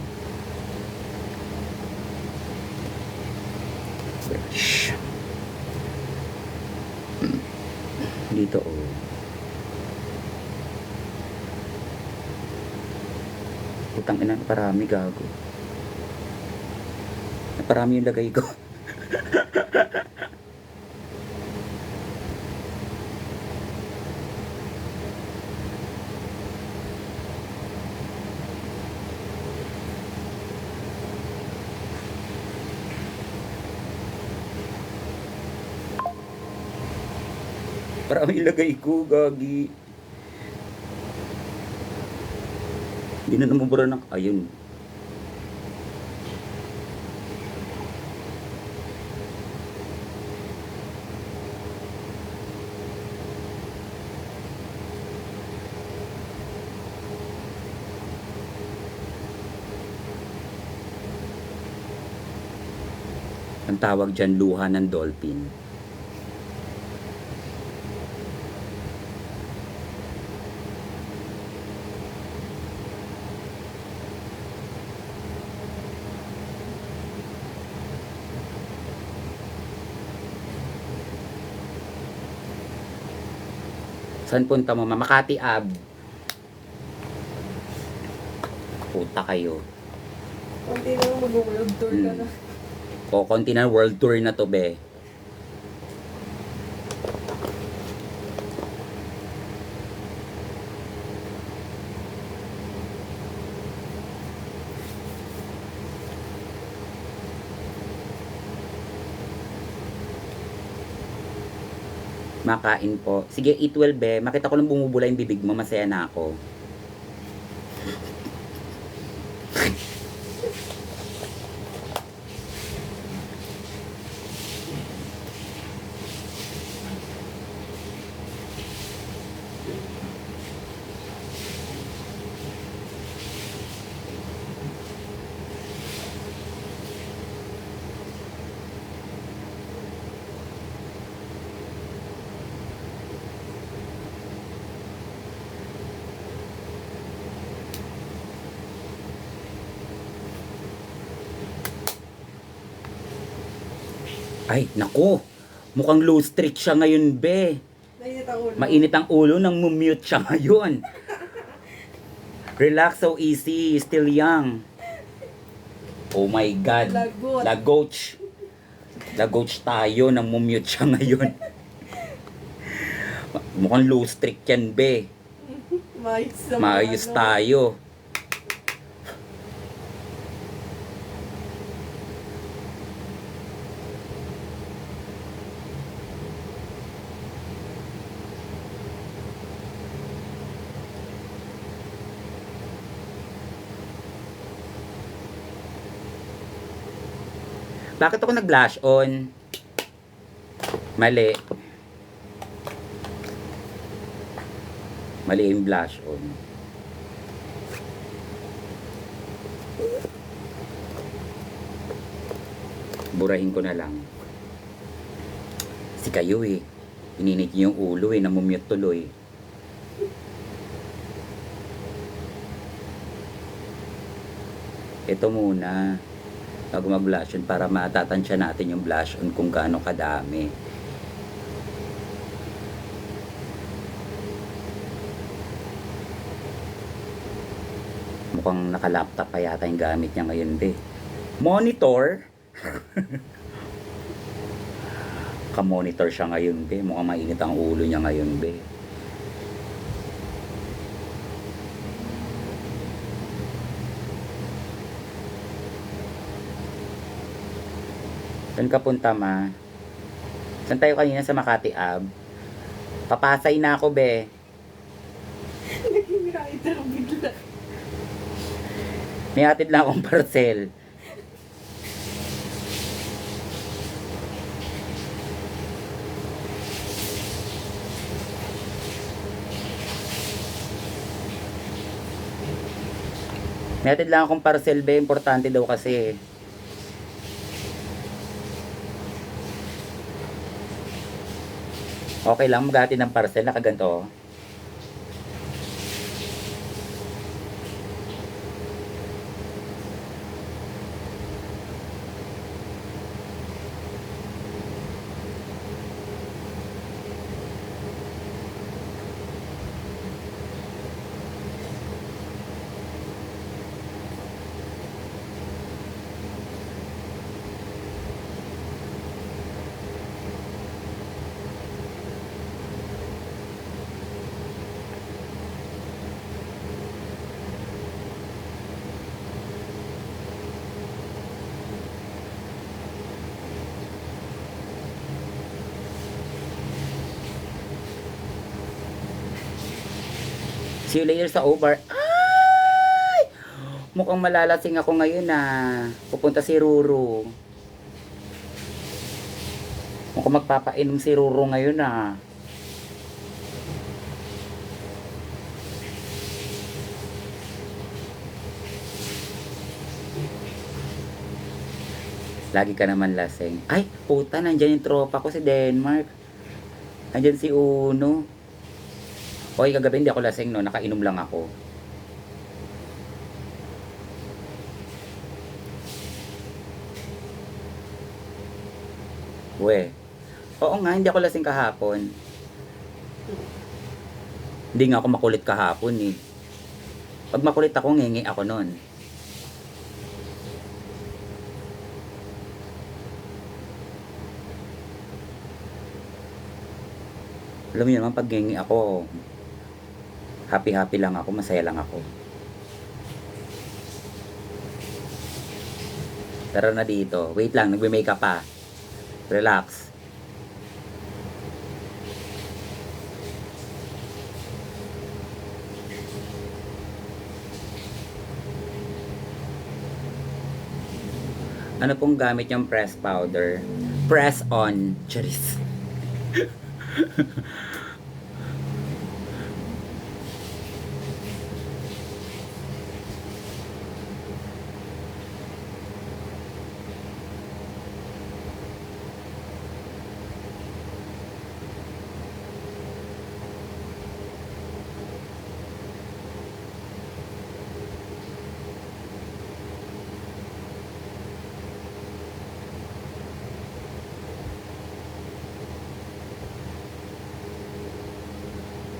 S1: Brush. Dito oh. Putang ina, parami gago. Parami yung lagay ko. Parami yung lagay ko, gagi. Hindi na namubura ng... Ayun. Ang tawag dyan, luha ng dolphin. Saan punta mo? Makati Ab. Puta kayo.
S2: Kunti na lang mag-world tour ka na.
S1: O, konti na world tour na to, be. Makain po. Sige, eat well, be. Makita ko lang bumubula yung bibig mo. Masaya na ako. Ay, nako. Mukhang low streak siya ngayon, be.
S2: Mainit ang ulo.
S1: Mainit ang ulo nang mumute siya ngayon. Relax, so easy. Still young. Oh my God.
S2: Lagot.
S1: Lagoch. Lagoch tayo nang mumute siya ngayon. Mukhang low streak yan, be.
S2: Maayos naman,
S1: Maayos
S2: ano.
S1: tayo. Bakit ako nag-blush on? Mali. Mali yung blush on. Burahin ko na lang. Si kayo eh. Ininit niyo yung ulo eh. Namumute tuloy. Ito muna. Bago mag-blush on para matatansya natin yung blush on kung gaano kadami. Mukhang naka-laptop pa yata yung gamit niya ngayon, be. Monitor? Ka-monitor siya ngayon, be. Mukhang mainit ang ulo niya ngayon, be. Saan ka punta, ma? Saan tayo kanina sa Makati Ave? Papasay na ako, be.
S2: Naging rider bigla.
S1: May hatid lang akong parcel. May hatid lang akong parcel, be. Importante daw kasi. Okay lang, maghatid ng parcel. Nakaganto. See you later sa over. Ay! Mukhang malalasing ako ngayon pupunta si Ruru. Mukhang magpapainom si Ruru ngayon Lagi ka naman lasing. Ay, puta, nandyan yung tropa ko si Denmark. Nandyan si Uno. Hoy, kagabi hindi ako lasing, no? Nakainom lang ako. We. Oo nga, hindi ako lasing kahapon. Hindi nga ako makulit kahapon eh. Pag makulit ako, ngingi ako nun. Alam mo yun naman, pag ngingi ako, happy-happy lang ako, masaya lang ako. Tara na dito. Wait lang, nagme-makeup pa. Relax. Ano pong gamit yung press powder? Press on. Charis.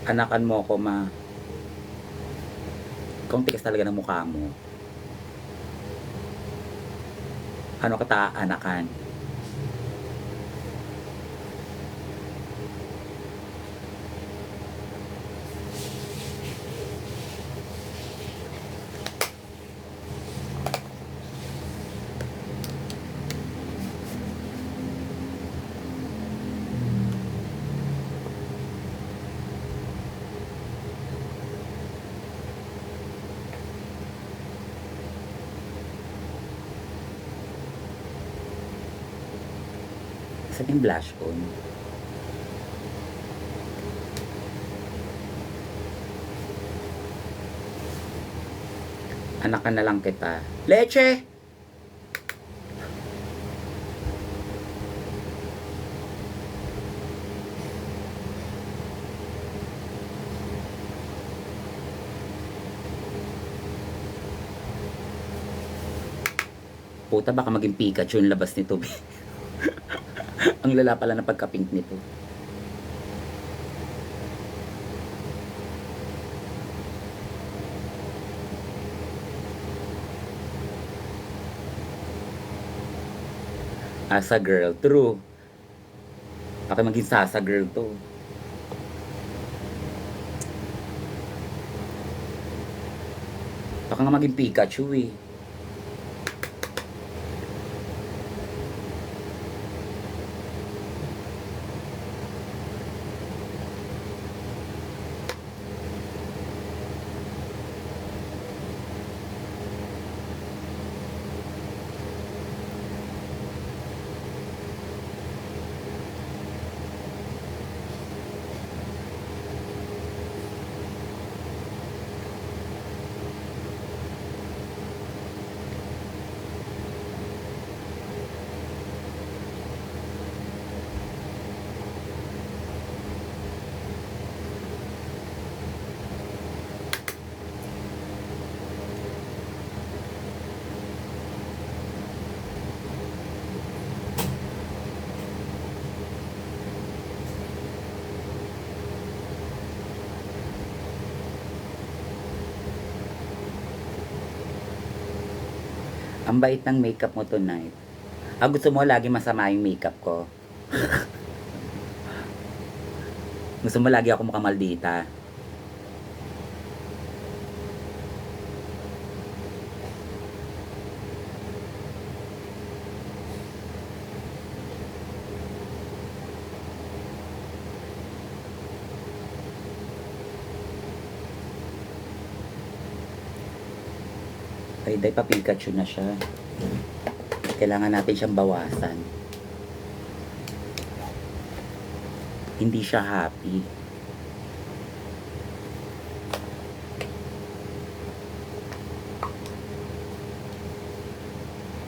S1: Anakan mo ako, ma. Kung tigas talaga ng mukha mo. Ano ka anakan? Saan yung blush on? Anak ka na lang kita. Leche! Puta, baka maging Pikachu yung labas nito. Ang lala pala na pagka-pink nito. Asa girl, true. Baka maging Sasa girl to. Baka nga maging Pikachu eh. Ang bait ng makeup mo tonight. Gusto mo lagi masama yung makeup ko? Gusto mo lagi ako mukhang maldita? Ay, dahil pa Pikachu na siya. Kailangan natin siyang bawasan. Hindi siya happy.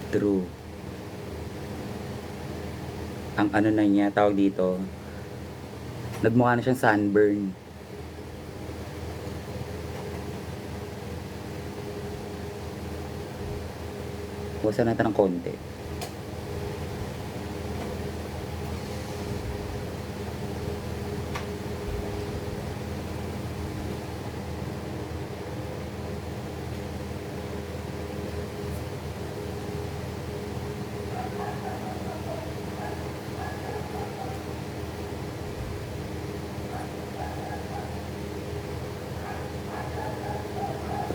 S1: True. Ang ano na niya, tawag dito, nagmukha na siyang sunburn. Bawasan natin ng konti.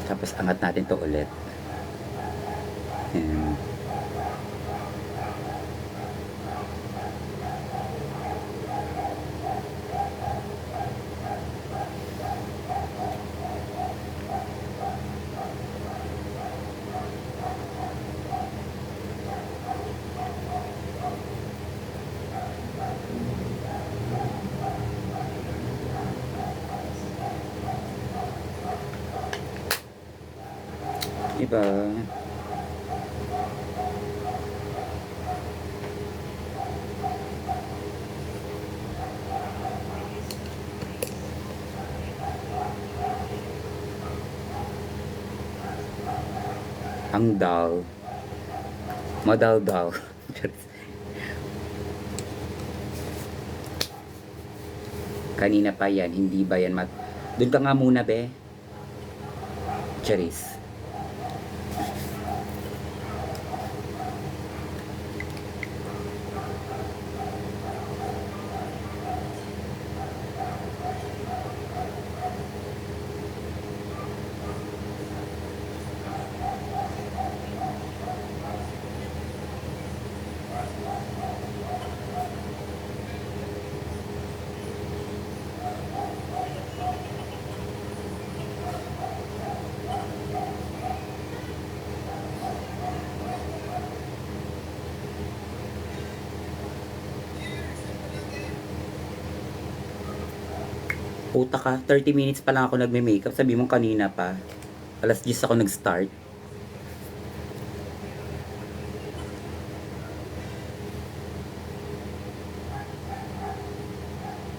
S1: Tapos angat natin to ulit. Ayan. Diba? Ang dull. Madal-dal. Kanina pa yan, hindi ba yan Doon ka nga muna, be. Charis. Puta ka, 30 minutes pa lang ako nagme-makeup. Sabi mo kanina pa. Alas 10 ako nag-start.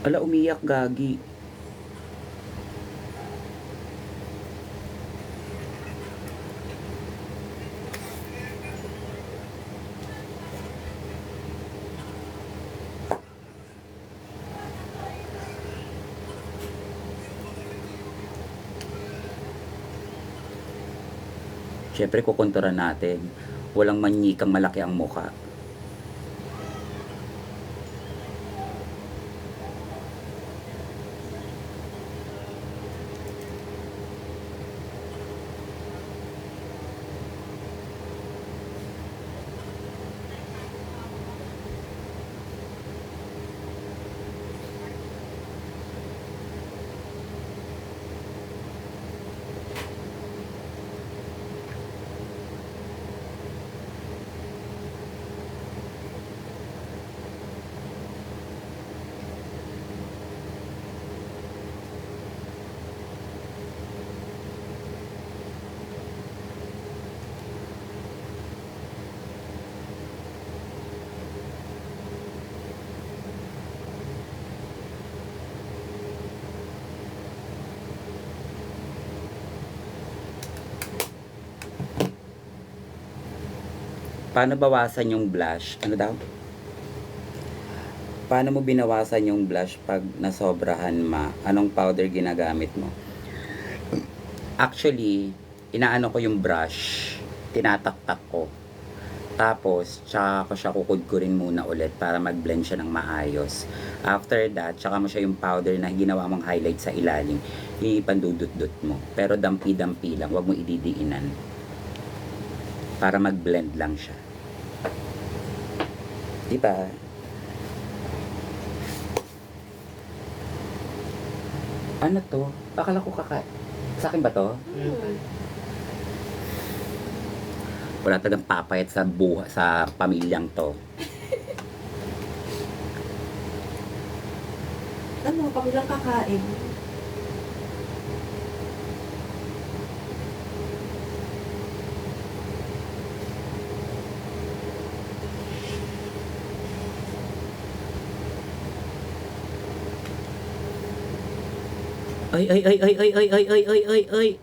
S1: Ala, umiyak gagi. Siyempre, kukontura natin. Walang manyikang malaki ang muka. Paano bawasan yung blush? Ano daw? Paano mo binawasan yung blush pag nasobrahan Anong powder ginagamit mo? Actually, inaano ko yung brush. Tinataktak ko. Tapos, tsaka ko siya kukudkurin muna ulit para mag-blend siya ng maayos. After that, tsaka mo siya yung powder na ginawa mong highlight sa ilalim. Ipandudut-dut mo. Pero dampi-dampi lang. Huwag mo ididiinan. Para mag-blend lang siya. Diba? Ano to? Akala ko sa akin ba to? Wala talagang papayat sa sa pamilyang to.
S2: Ano, kami lang kakain.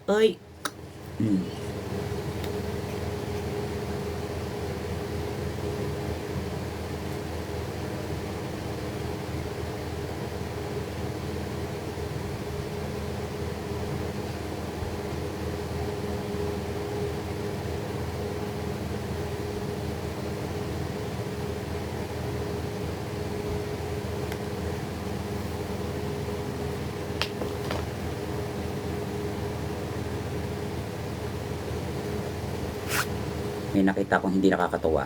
S1: Ay. Hmm. May nakita akong hindi nakakatuwa.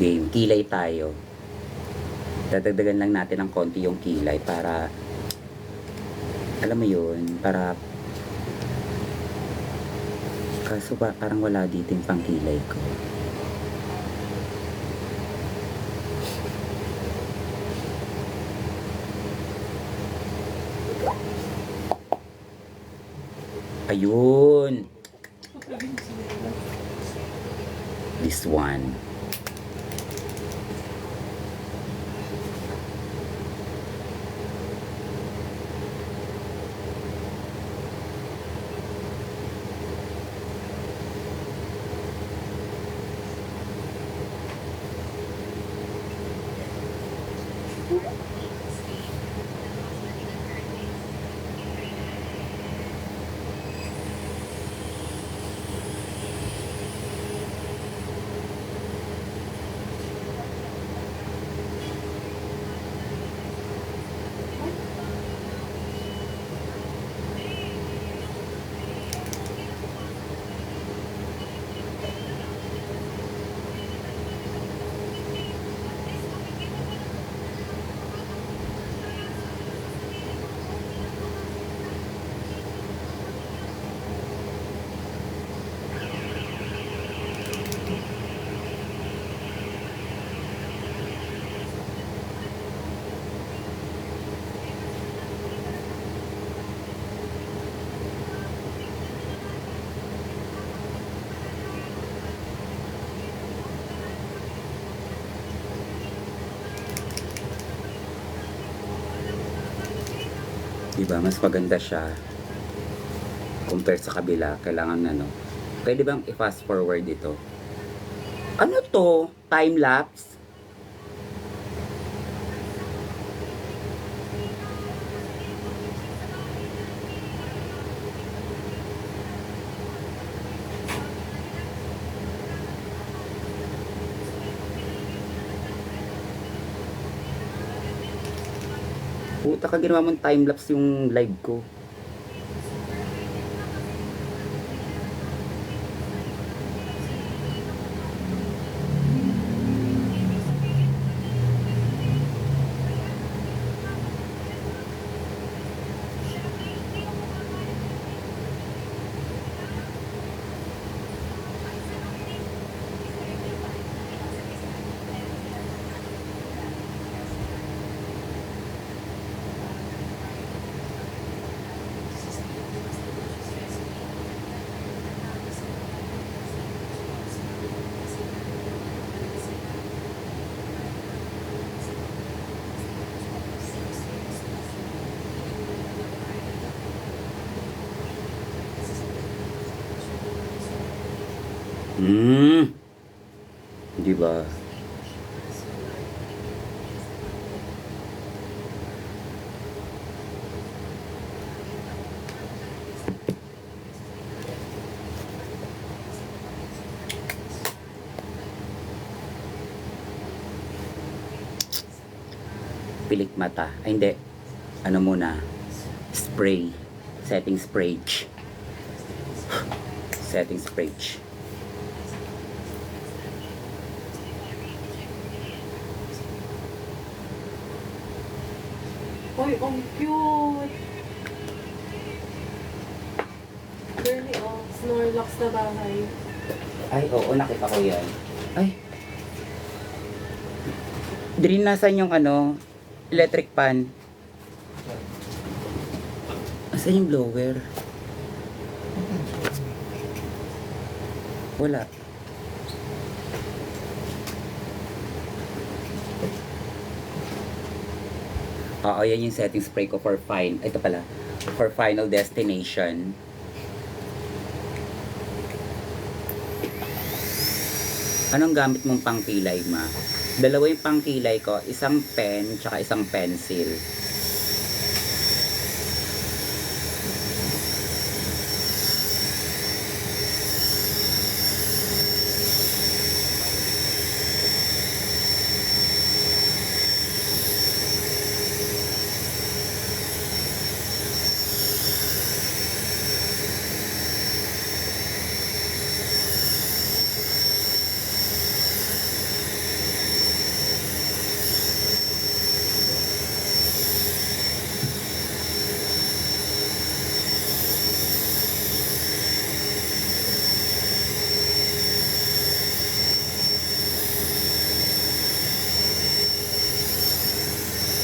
S1: Game, kilay tayo. Dadagdagan lang natin ng konti yung kilay para alam mo yun, para kaso parang wala dito yung pangkilay ko. Ayun. This one. Diba? Mas maganda siya compare sa kabila. Kailangan ano. Pwede bang i-fast forward ito? Ano to? Time lapse? Puta ka, ginawa mong time lapse yung live ko. Di ba? Pilik mata. Ay, hindi. Ano muna? Spray. Setting spray. Setting spray.
S2: Uy, ang cute! Girly, oh. Snorlax na bahay.
S1: Ay, oo, nakita ko yan. Ay. Drin, nasan yung ano, electric pan? Asan yung blower? Wala. Oo, yan yung setting spray ko for ito pala, for Final Destination. Anong gamit mong pangkilay, ma? Dalawa yung pangkilay ko, isang pen, tsaka isang pencil.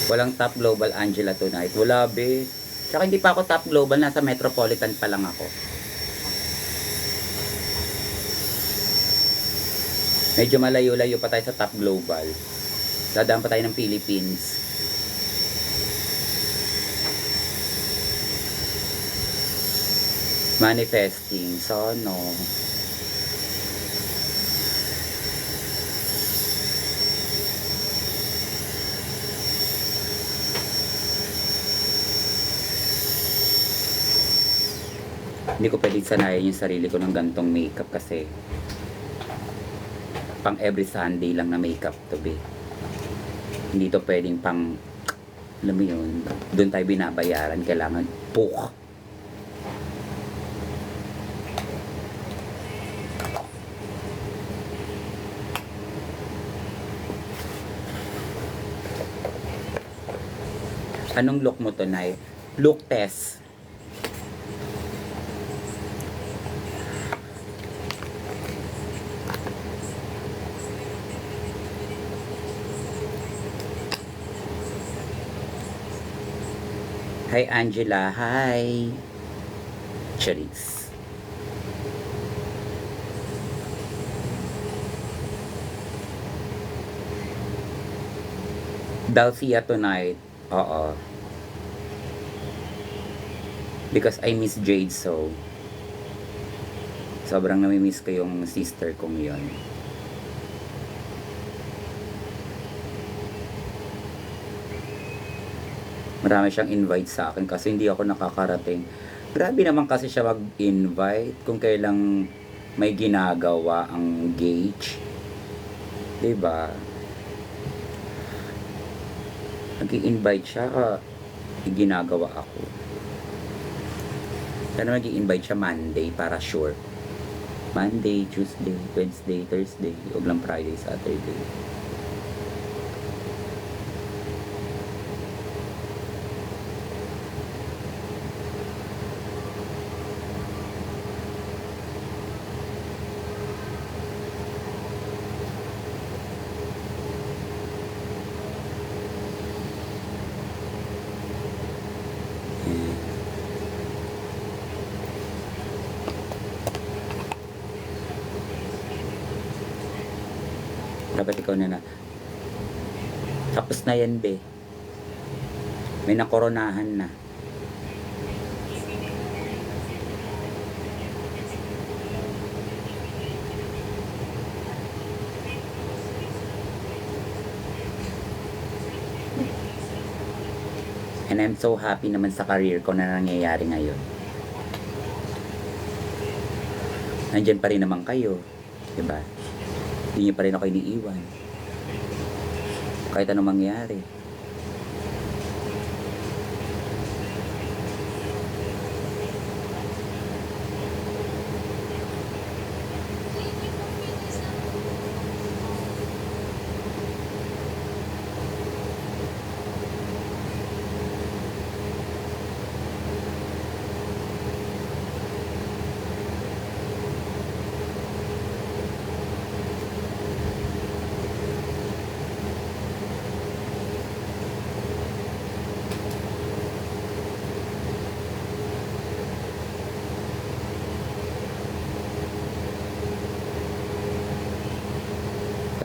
S1: Walang top global Angela tonight. Wala, be. Tsaka hindi pa ako top global. Nasa Metropolitan pa lang ako. Medyo malayo-layo pa tayo sa top global. Dadaan pa tayo ng Philippines. Manifesting. So, no. Hindi ko pwedeng sanayin yung sarili ko ng gantong makeup kasi pang every Sunday lang na makeup to be. Hindi to pwedeng pang, alam mo yun, doon tayo binabayaran, kailangan puk. Anong look mo tonight? Look test. Hi Angela, hi. Charis. Dalcia tonight. Oo. Because I miss Jade so. Sobrang namimiss ko yung sister kong yun. Marami siyang invite sa akin kasi hindi ako nakakarating. Grabe naman kasi siya mag-invite kung kailang may ginagawa ang Gage. 'Di ba? Nag-i-invite siya, ginagawa ako. Sana nag-i-invite siya Monday para sure. Monday, Tuesday, Wednesday, Thursday. Huwag lang Friday, Saturday. Dapat ikaw na. Tapos na yan, be. May nakoronahan na. And I'm so happy naman sa career ko na nangyayari ngayon. Nandyan pa rin naman kayo. Diba? Hindi niyo pa rin ako iniiwan. Kahit anong mangyari.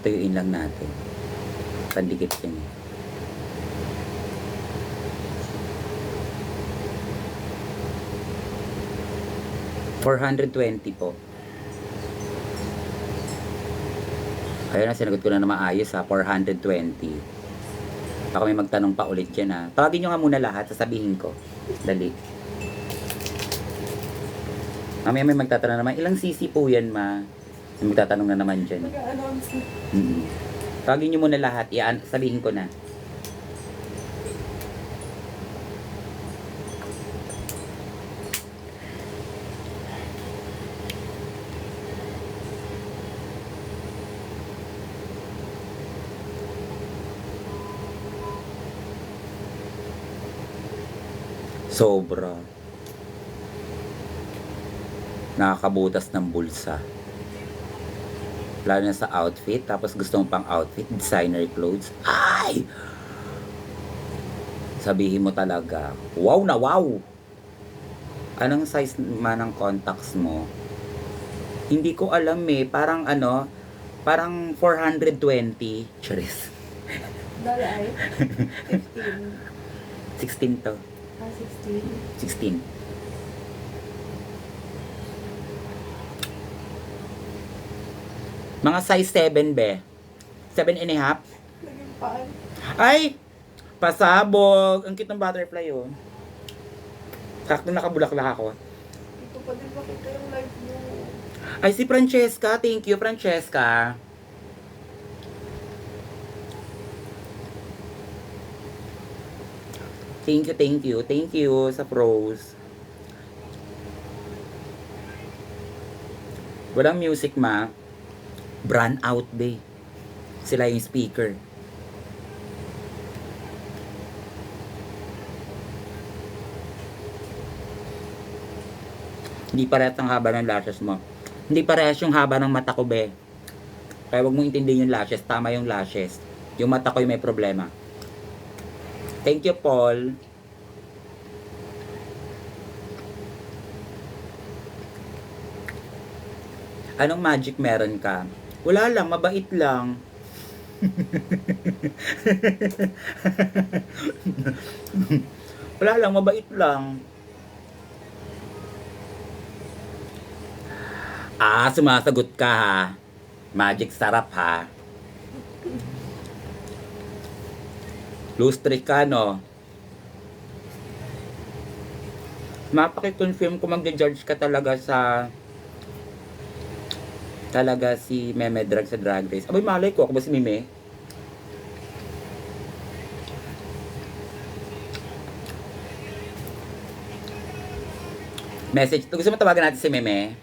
S1: Patuyuin lang natin. Pandikit yan eh. $420 po. Ayun na, sinagot ko na maayos ha. 420. Baka may magtanong pa ulit dyan ha. Tawagin nyo nga muna lahat, sasabihin ko. Dali. Mamaya may magtatanong naman, ilang sisi po yan ma? May magtatanong na naman dyan.
S2: Mag-a-announce na.
S1: Tawagin nyo muna lahat, sabihin ko na. Sobra. Nakakabutas ng bulsa. Lalo na sa outfit. Tapos gusto mo pang outfit. Designer clothes. Ay! Sabihin mo talaga. Wow na wow! Anong size man ng contacts mo? Hindi ko alam eh. Parang ano. Parang 420. Charis.
S2: Dala ay 15.
S1: 16 to.
S2: 16.
S1: 16. Mga size 7 be. 7 and a half.
S2: Naging paan.
S1: Ay! Pasabog! Ang cute ng butterfly oh. Sakto nakabulaklak ako.
S2: Hindi ko pa din makita yung live mo.
S1: Ay si Francesca. Thank you Francesca. Thank you. Thank you sa pros. Walang music ma. Brand out be. Sila yung speaker. Hindi parehas ang haba ng lashes mo. Hindi parehas yung haba ng mata ko be. Kaya wag mo intindihin yung lashes. Tama yung lashes. Yung mata ko yung may problema. Thank you, Paul. Anong magic meron ka? Wala lang, mabait lang. Wala lang, mabait lang. Sumasagot ka ha. Magic sarap ha. Loose trick ka, no? Mapaki-confirm kung mag-judge ka talaga sa si Meme Drag sa Drag Race. Abay, malay ko. Ako ba si Meme? Message. Gusto mo tawagan natin si Meme?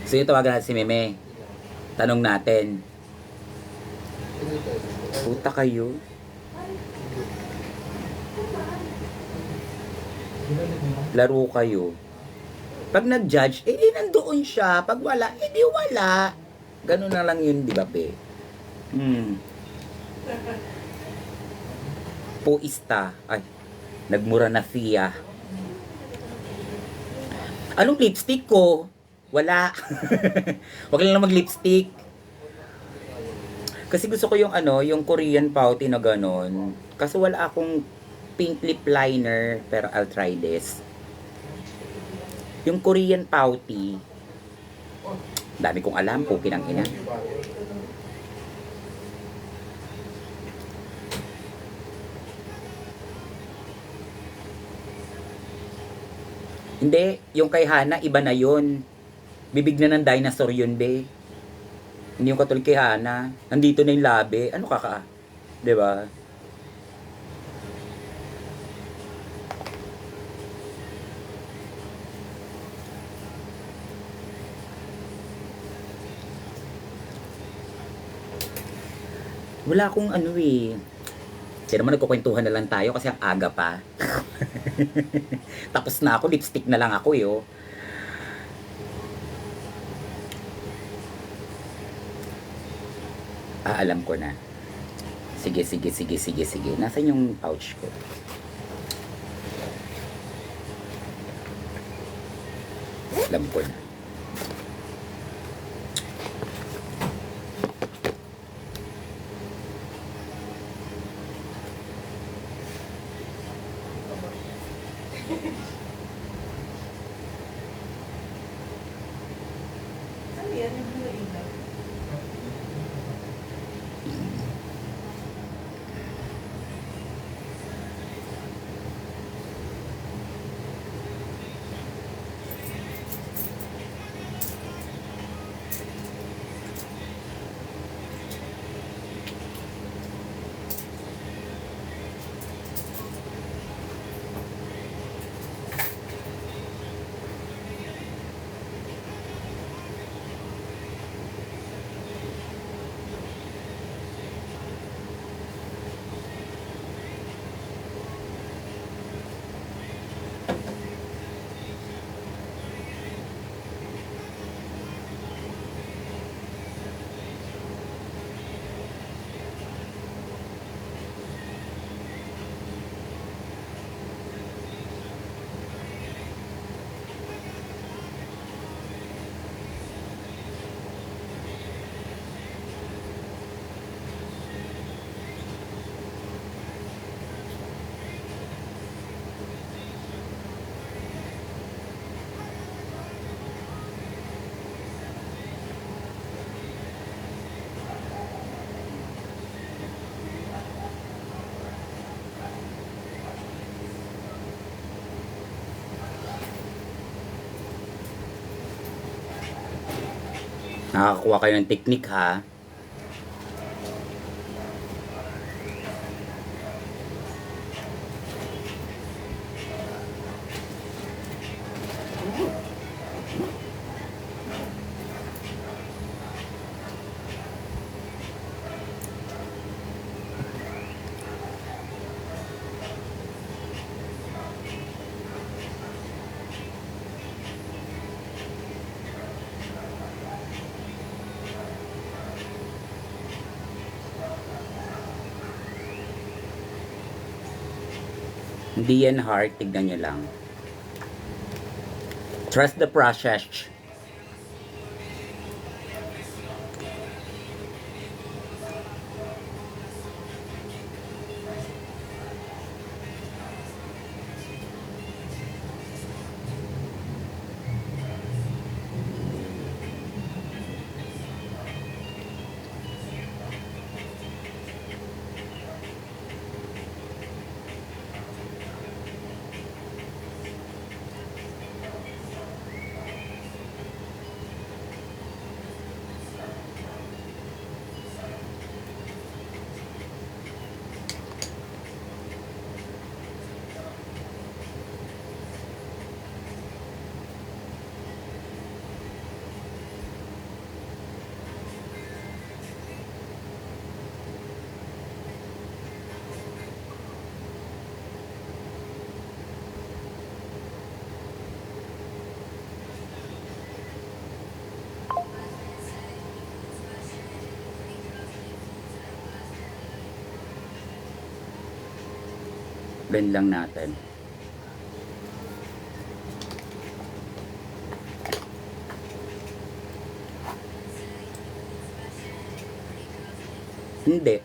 S1: Gusto nyo tawagan natin si Meme? Tanong natin. Puta kayo. Laro kayo. Pag nag-judge, di nandoon siya. Pag wala, di wala. Ganun na lang yun, di ba, pe? Puista. Ay, nagmura na siya. Anong lipstick ko? Wala. Wag lang mag-lipstick. Kasi gusto ko yung yung Korean pouty na ganon. Kasi wala akong pink lip liner, pero I'll try this. Yung Korean pouty. Dami kong alam, puki ng ina. Hindi, yung kay Hana, iba na yun. Bibig na ng dinosaur yun, be. Hindi yung katulad kay Hana. Nandito na yung labi. Ano ka? Diba? Wala akong Kaya naman nagkukwentuhan na lang tayo kasi ang aga pa. Tapos na ako, lipstick na lang ako oh. Alam ko na. Sige. Nasaan yung pouch ko? Alam ko na.
S2: Ano yan? Yung blue ilaw?
S1: Nakakuha kayo ng technique ha. Hindi yan hard, tignan nyo lang. Trust the process. Blend lang natin. Hindi.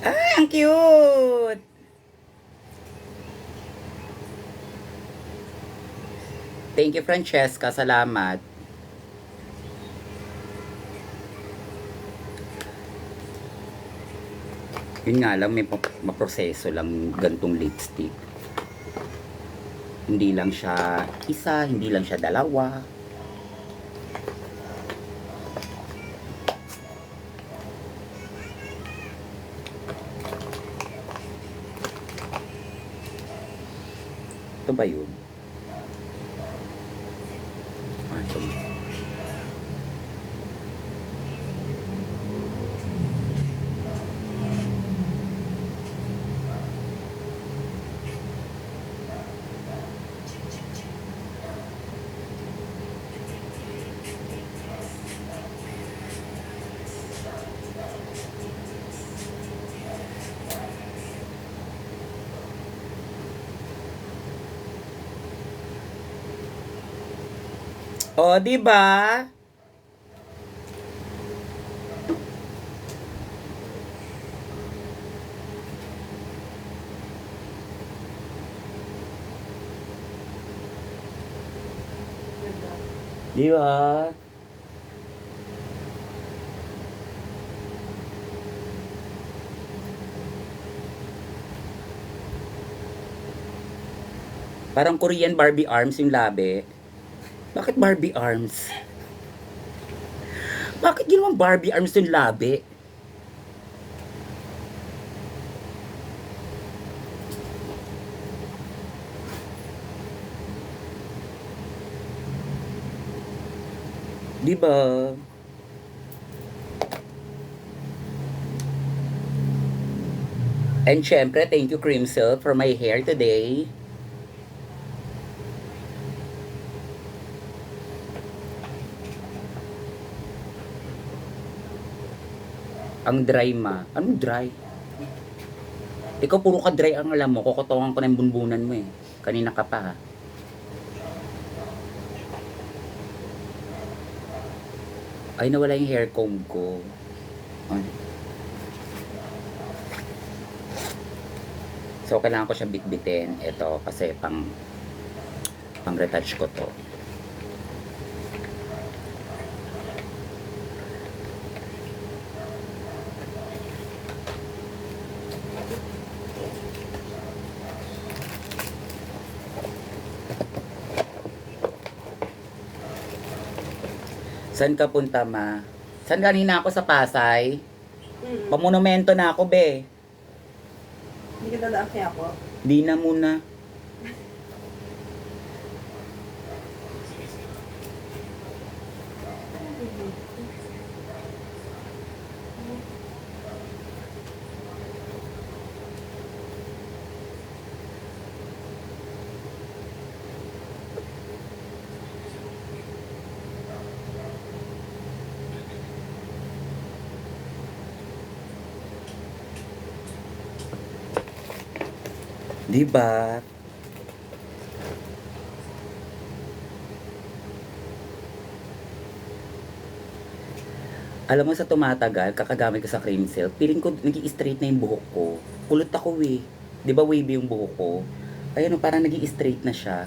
S1: Ah, ang cute! Thank you, Francesca. Salamat. Yun nga lang, may maproseso lang gantong lipstick. Hindi lang siya isa, hindi lang siya dalawa. Ito ba yun? Ah, ito. Oh, di ba? Di ba? Parang Korean Barbie arms yung labi. Bakit Barbie arms? Bakit ginawang Barbie arms yung labi? Di ba? And syempre, thank you Cream Silk for my hair today. Ang dry ma. Anong dry? Ikaw puro ka dry ang alam mo. Kukutongan ko na yung bunbunan mo eh. Kanina ka pa ha. Ay, nawala yung hair comb ko. Ay. So, kailangan ko siya bitbitin. Ito, kasi pang retouch ko to. Saan ka punta, ma? Saan kanina ako sa Pasay? Pamonumento na ako, be.
S2: Hindi ka dadaan kaya ako.
S1: Di na muna. Di ba? Alam mo, sa tumatagal, kakagamit ko sa cream silk, feeling ko nag-i-straight na yung buhok ko. Kulot ako eh. Di ba wavy yung buhok ko? Ayun, parang nag-i-straight na siya.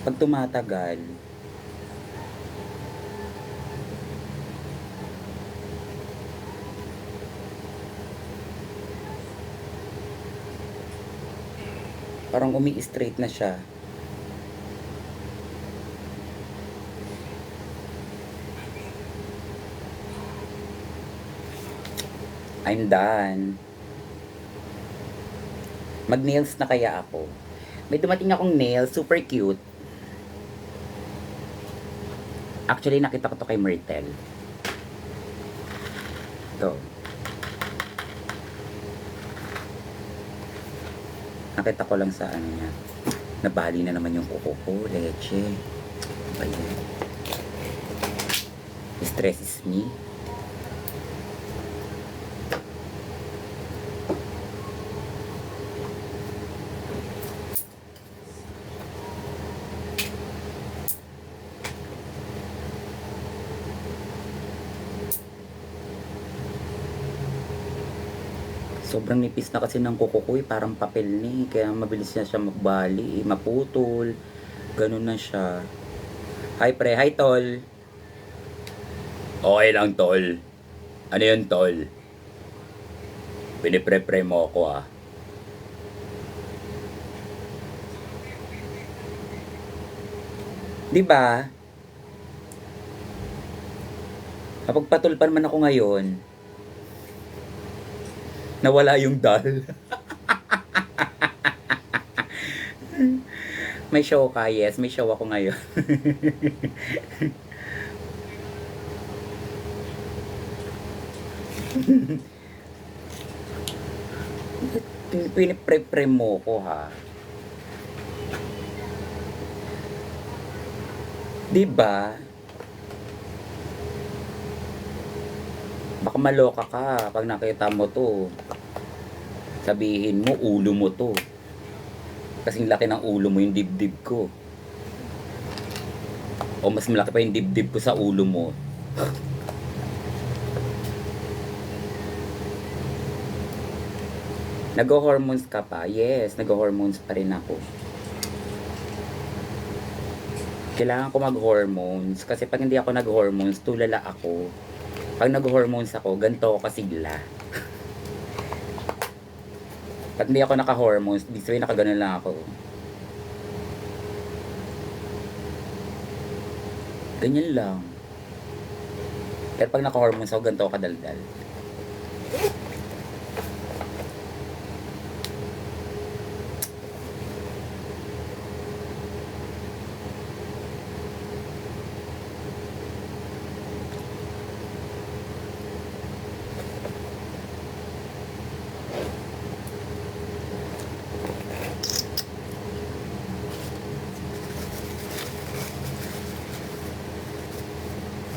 S1: Pag tumatagal, Parang umi-straight na siya. I'm done. Mag-nails na kaya ako. May dumating akong nails, super cute. Actually, nakita ko to kay Myrtle. Ito. Nakita ko lang sa ano niya. Nabali na naman yung kuko ko. Leche. Ano ba yun? Stresses me. Sobrang nipis na kasi ng kuko ko eh, parang papel ni, kaya mabilis na siya magbali, maputol, ganun na siya. Hi pre, hi tol. Okay lang tol. Ano yun tol? Pinipre-pre mo ako ah. Diba? Kapag patol pa naman ako ngayon, nawala yung dal. May show ka, yes. May show ako ngayon. Pinipre-pre mo ko ha. Diba? Baka maloka ka pag nakita mo to. Sabihin mo, ulo mo to. Kasing laki ng ulo mo yung dibdib ko. O mas malaki pa yung dibdib ko sa ulo mo. Nag-hormones ka pa? Yes, nag-hormones pa rin ako. Kailangan ko mag-hormones. Kasi pag hindi ako nag-hormones, tulala ako. Pag nag-hormones ako, ganito ako kasigla. Pag hindi ako naka-hormones, di sabihin nakaganon lang ako. Ganyan lang. Pero pag naka-hormones ako, ganito ako kadaldal.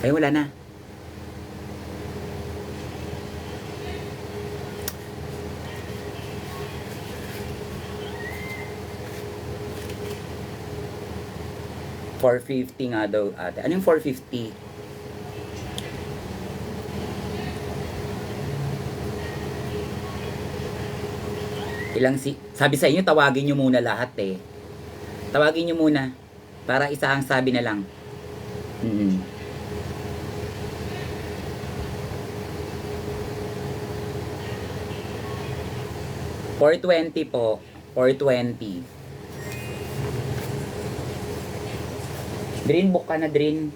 S1: Ay, wala na. $450 nga daw ate. Ano yung 450? Sabi sa inyo, tawagin nyo muna lahat eh. Tawagin nyo muna. Para isa ang sabi na lang. $420 po. $420. Drin, book ka na, Drin.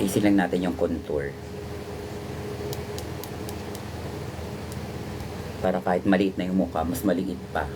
S1: Isin lang natin yung contour. Para kahit maliit na yung mukha, mas maliit pa.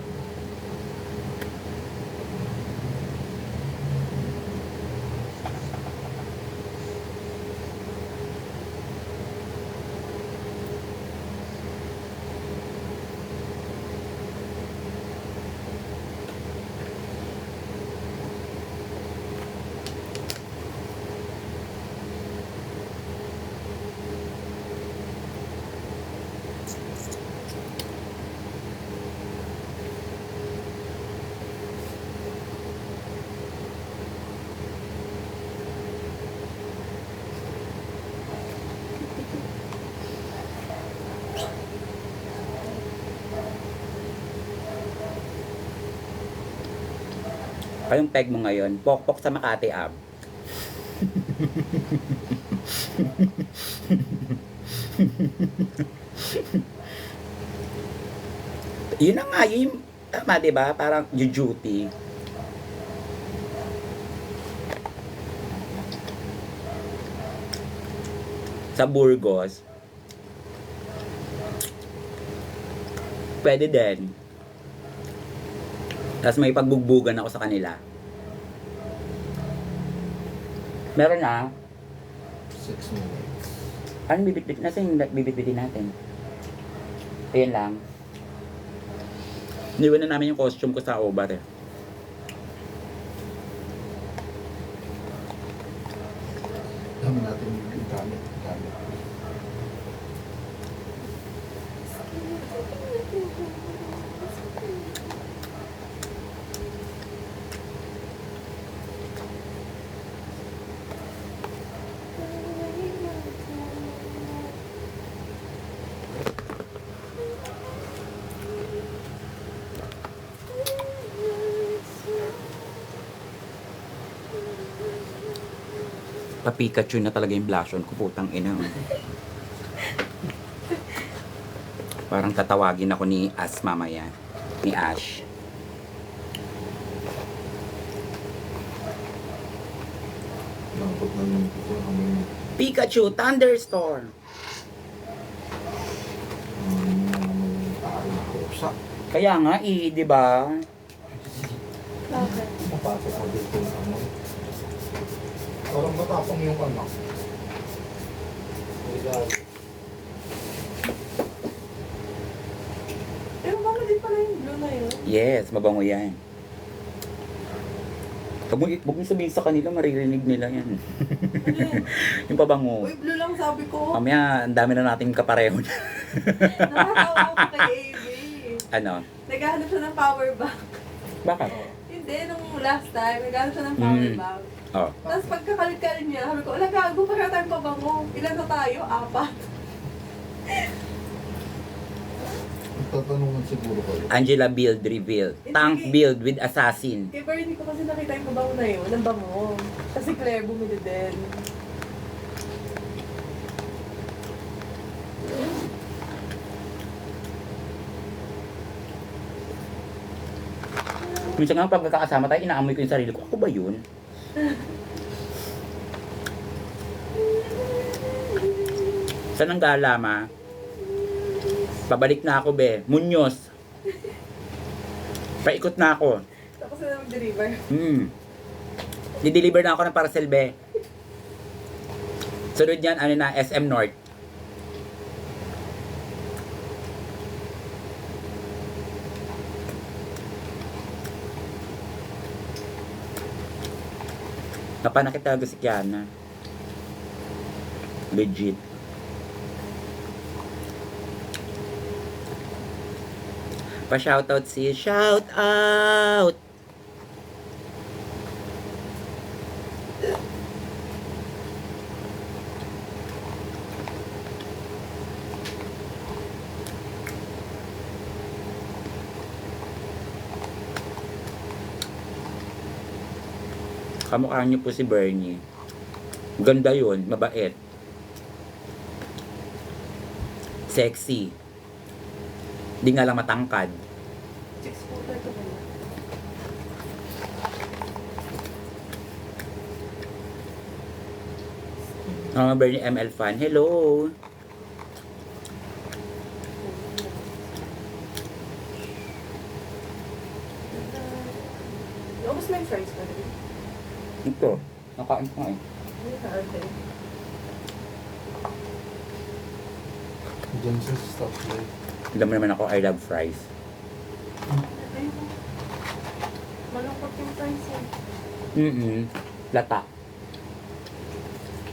S1: Kayong peg mo ngayon, pokpok sa Makati Ab. Yun na nga, yun yung, tama, di ba? Parang duty. Sa Burgos, pwede din. Tapos may pagbugbugan ako sa kanila. Meron na.
S3: 6 minutes.
S1: Ano bibitbit? Nasa yung bibitbitin natin? Ayan lang. Niwan na namin yung costume ko sa Obar eh.
S3: Dami natin yung gamit.
S1: Pa-Pikachu na talaga yung blush on ko, putang ina. Parang tatawagin ako ni Ash mamaya. Ni Ash.
S3: Nangkot na yung ito.
S1: Pikachu Thunderstorm.
S3: Parang kusa.
S1: Kaya nga di ba?
S2: Bakit?
S3: Mapasok ko dito yung ano. Parang matapang yung anak.
S2: Pero baka din pala yung blue na yun.
S1: Yes, mabango yan. Huwag mo sabihin sa kanila, maririnig nila yan.
S2: Ano yun?
S1: Yung pabango.
S2: Uy, blue lang sabi ko.
S1: Mamaya, ang dami na nating kapareho na.
S2: Nakatawa ko kay AB.
S1: Ano?
S2: Naghahanap siya ng power bank.
S1: Bakit?
S2: Hindi, nung last time, naghahanap siya ng power bank.
S1: Oh.
S2: Tapos pagkakalit-kalit niya, sabi ko, ala gago, para tayong pabango. Ilan na tayo? 4.
S3: Tatanungan siguro kayo.
S1: Angela build reveal. Tank build with assassin.
S2: Kaya pero hindi ko kasi nakita yung pabango na yun, ang bango. Kasi Claire bumili din.
S1: Minsan nga pagkakasama tayo, inaamoy ko yung sarili ko. Ako ba yun? Saan ang gala, ma? Pabalik na ako, be. Munyos. Paikot na ako.
S2: Tapos na mag-deliver.
S1: Di-deliver na ako ng parcel, be. Sunod yan, ano na, SM North. Napanakit talaga si Kiana. Legit. Pa-shoutout si shoutout! Kamukha niyo po si Bernie. Ganda yun, mabait. Sexy. Di nga lang matangkad.
S2: 6-footer ko na.
S1: Mga Bernie ML fan, hello!
S2: Naubos na yung fries pa rin.
S1: Ito, nakain ko nga eh.
S2: Hindi ka arte.
S3: Diyan sa stoplight.
S1: Alam mo naman ako, I love fries.
S2: Malungkot yung fries eh.
S1: Lata.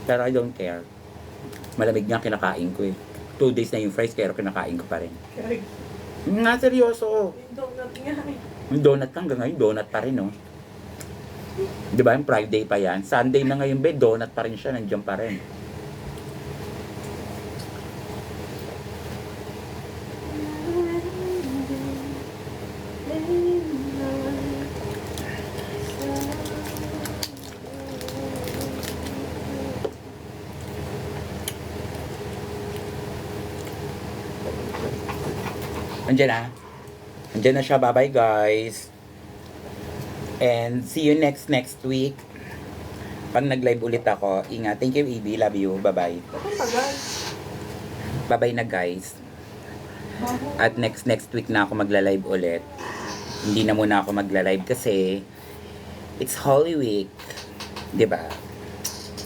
S1: Pero I don't care. Malamig nga kinakain ko eh. 2 days na yung fries, pero kinakain ko pa rin.
S2: Kaya
S1: Nga, seryoso.
S2: yung donut nga eh.
S1: Yung donut ka hanggang ngayon, donut pa rin, oh. Di ba, yung Friday pa yan? Sunday na ngayon, be, donut pa rin siya, nandiyan pa rin. Andiyan na. Andiyan na siya. Bye-bye, guys. And see you next week. Pag nag-live ulit ako, ingat. Thank you, EB. Love you. Bye-bye.
S2: Bakit tagal?
S1: Bye-bye na, guys. At next week na ako magla-live ulit. Hindi na muna ako magla-live kasi it's Holy Week. 'Di ba?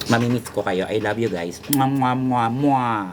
S1: Mamimiss ko kayo. I love you guys. Mwah, mwah, mwah, mwah.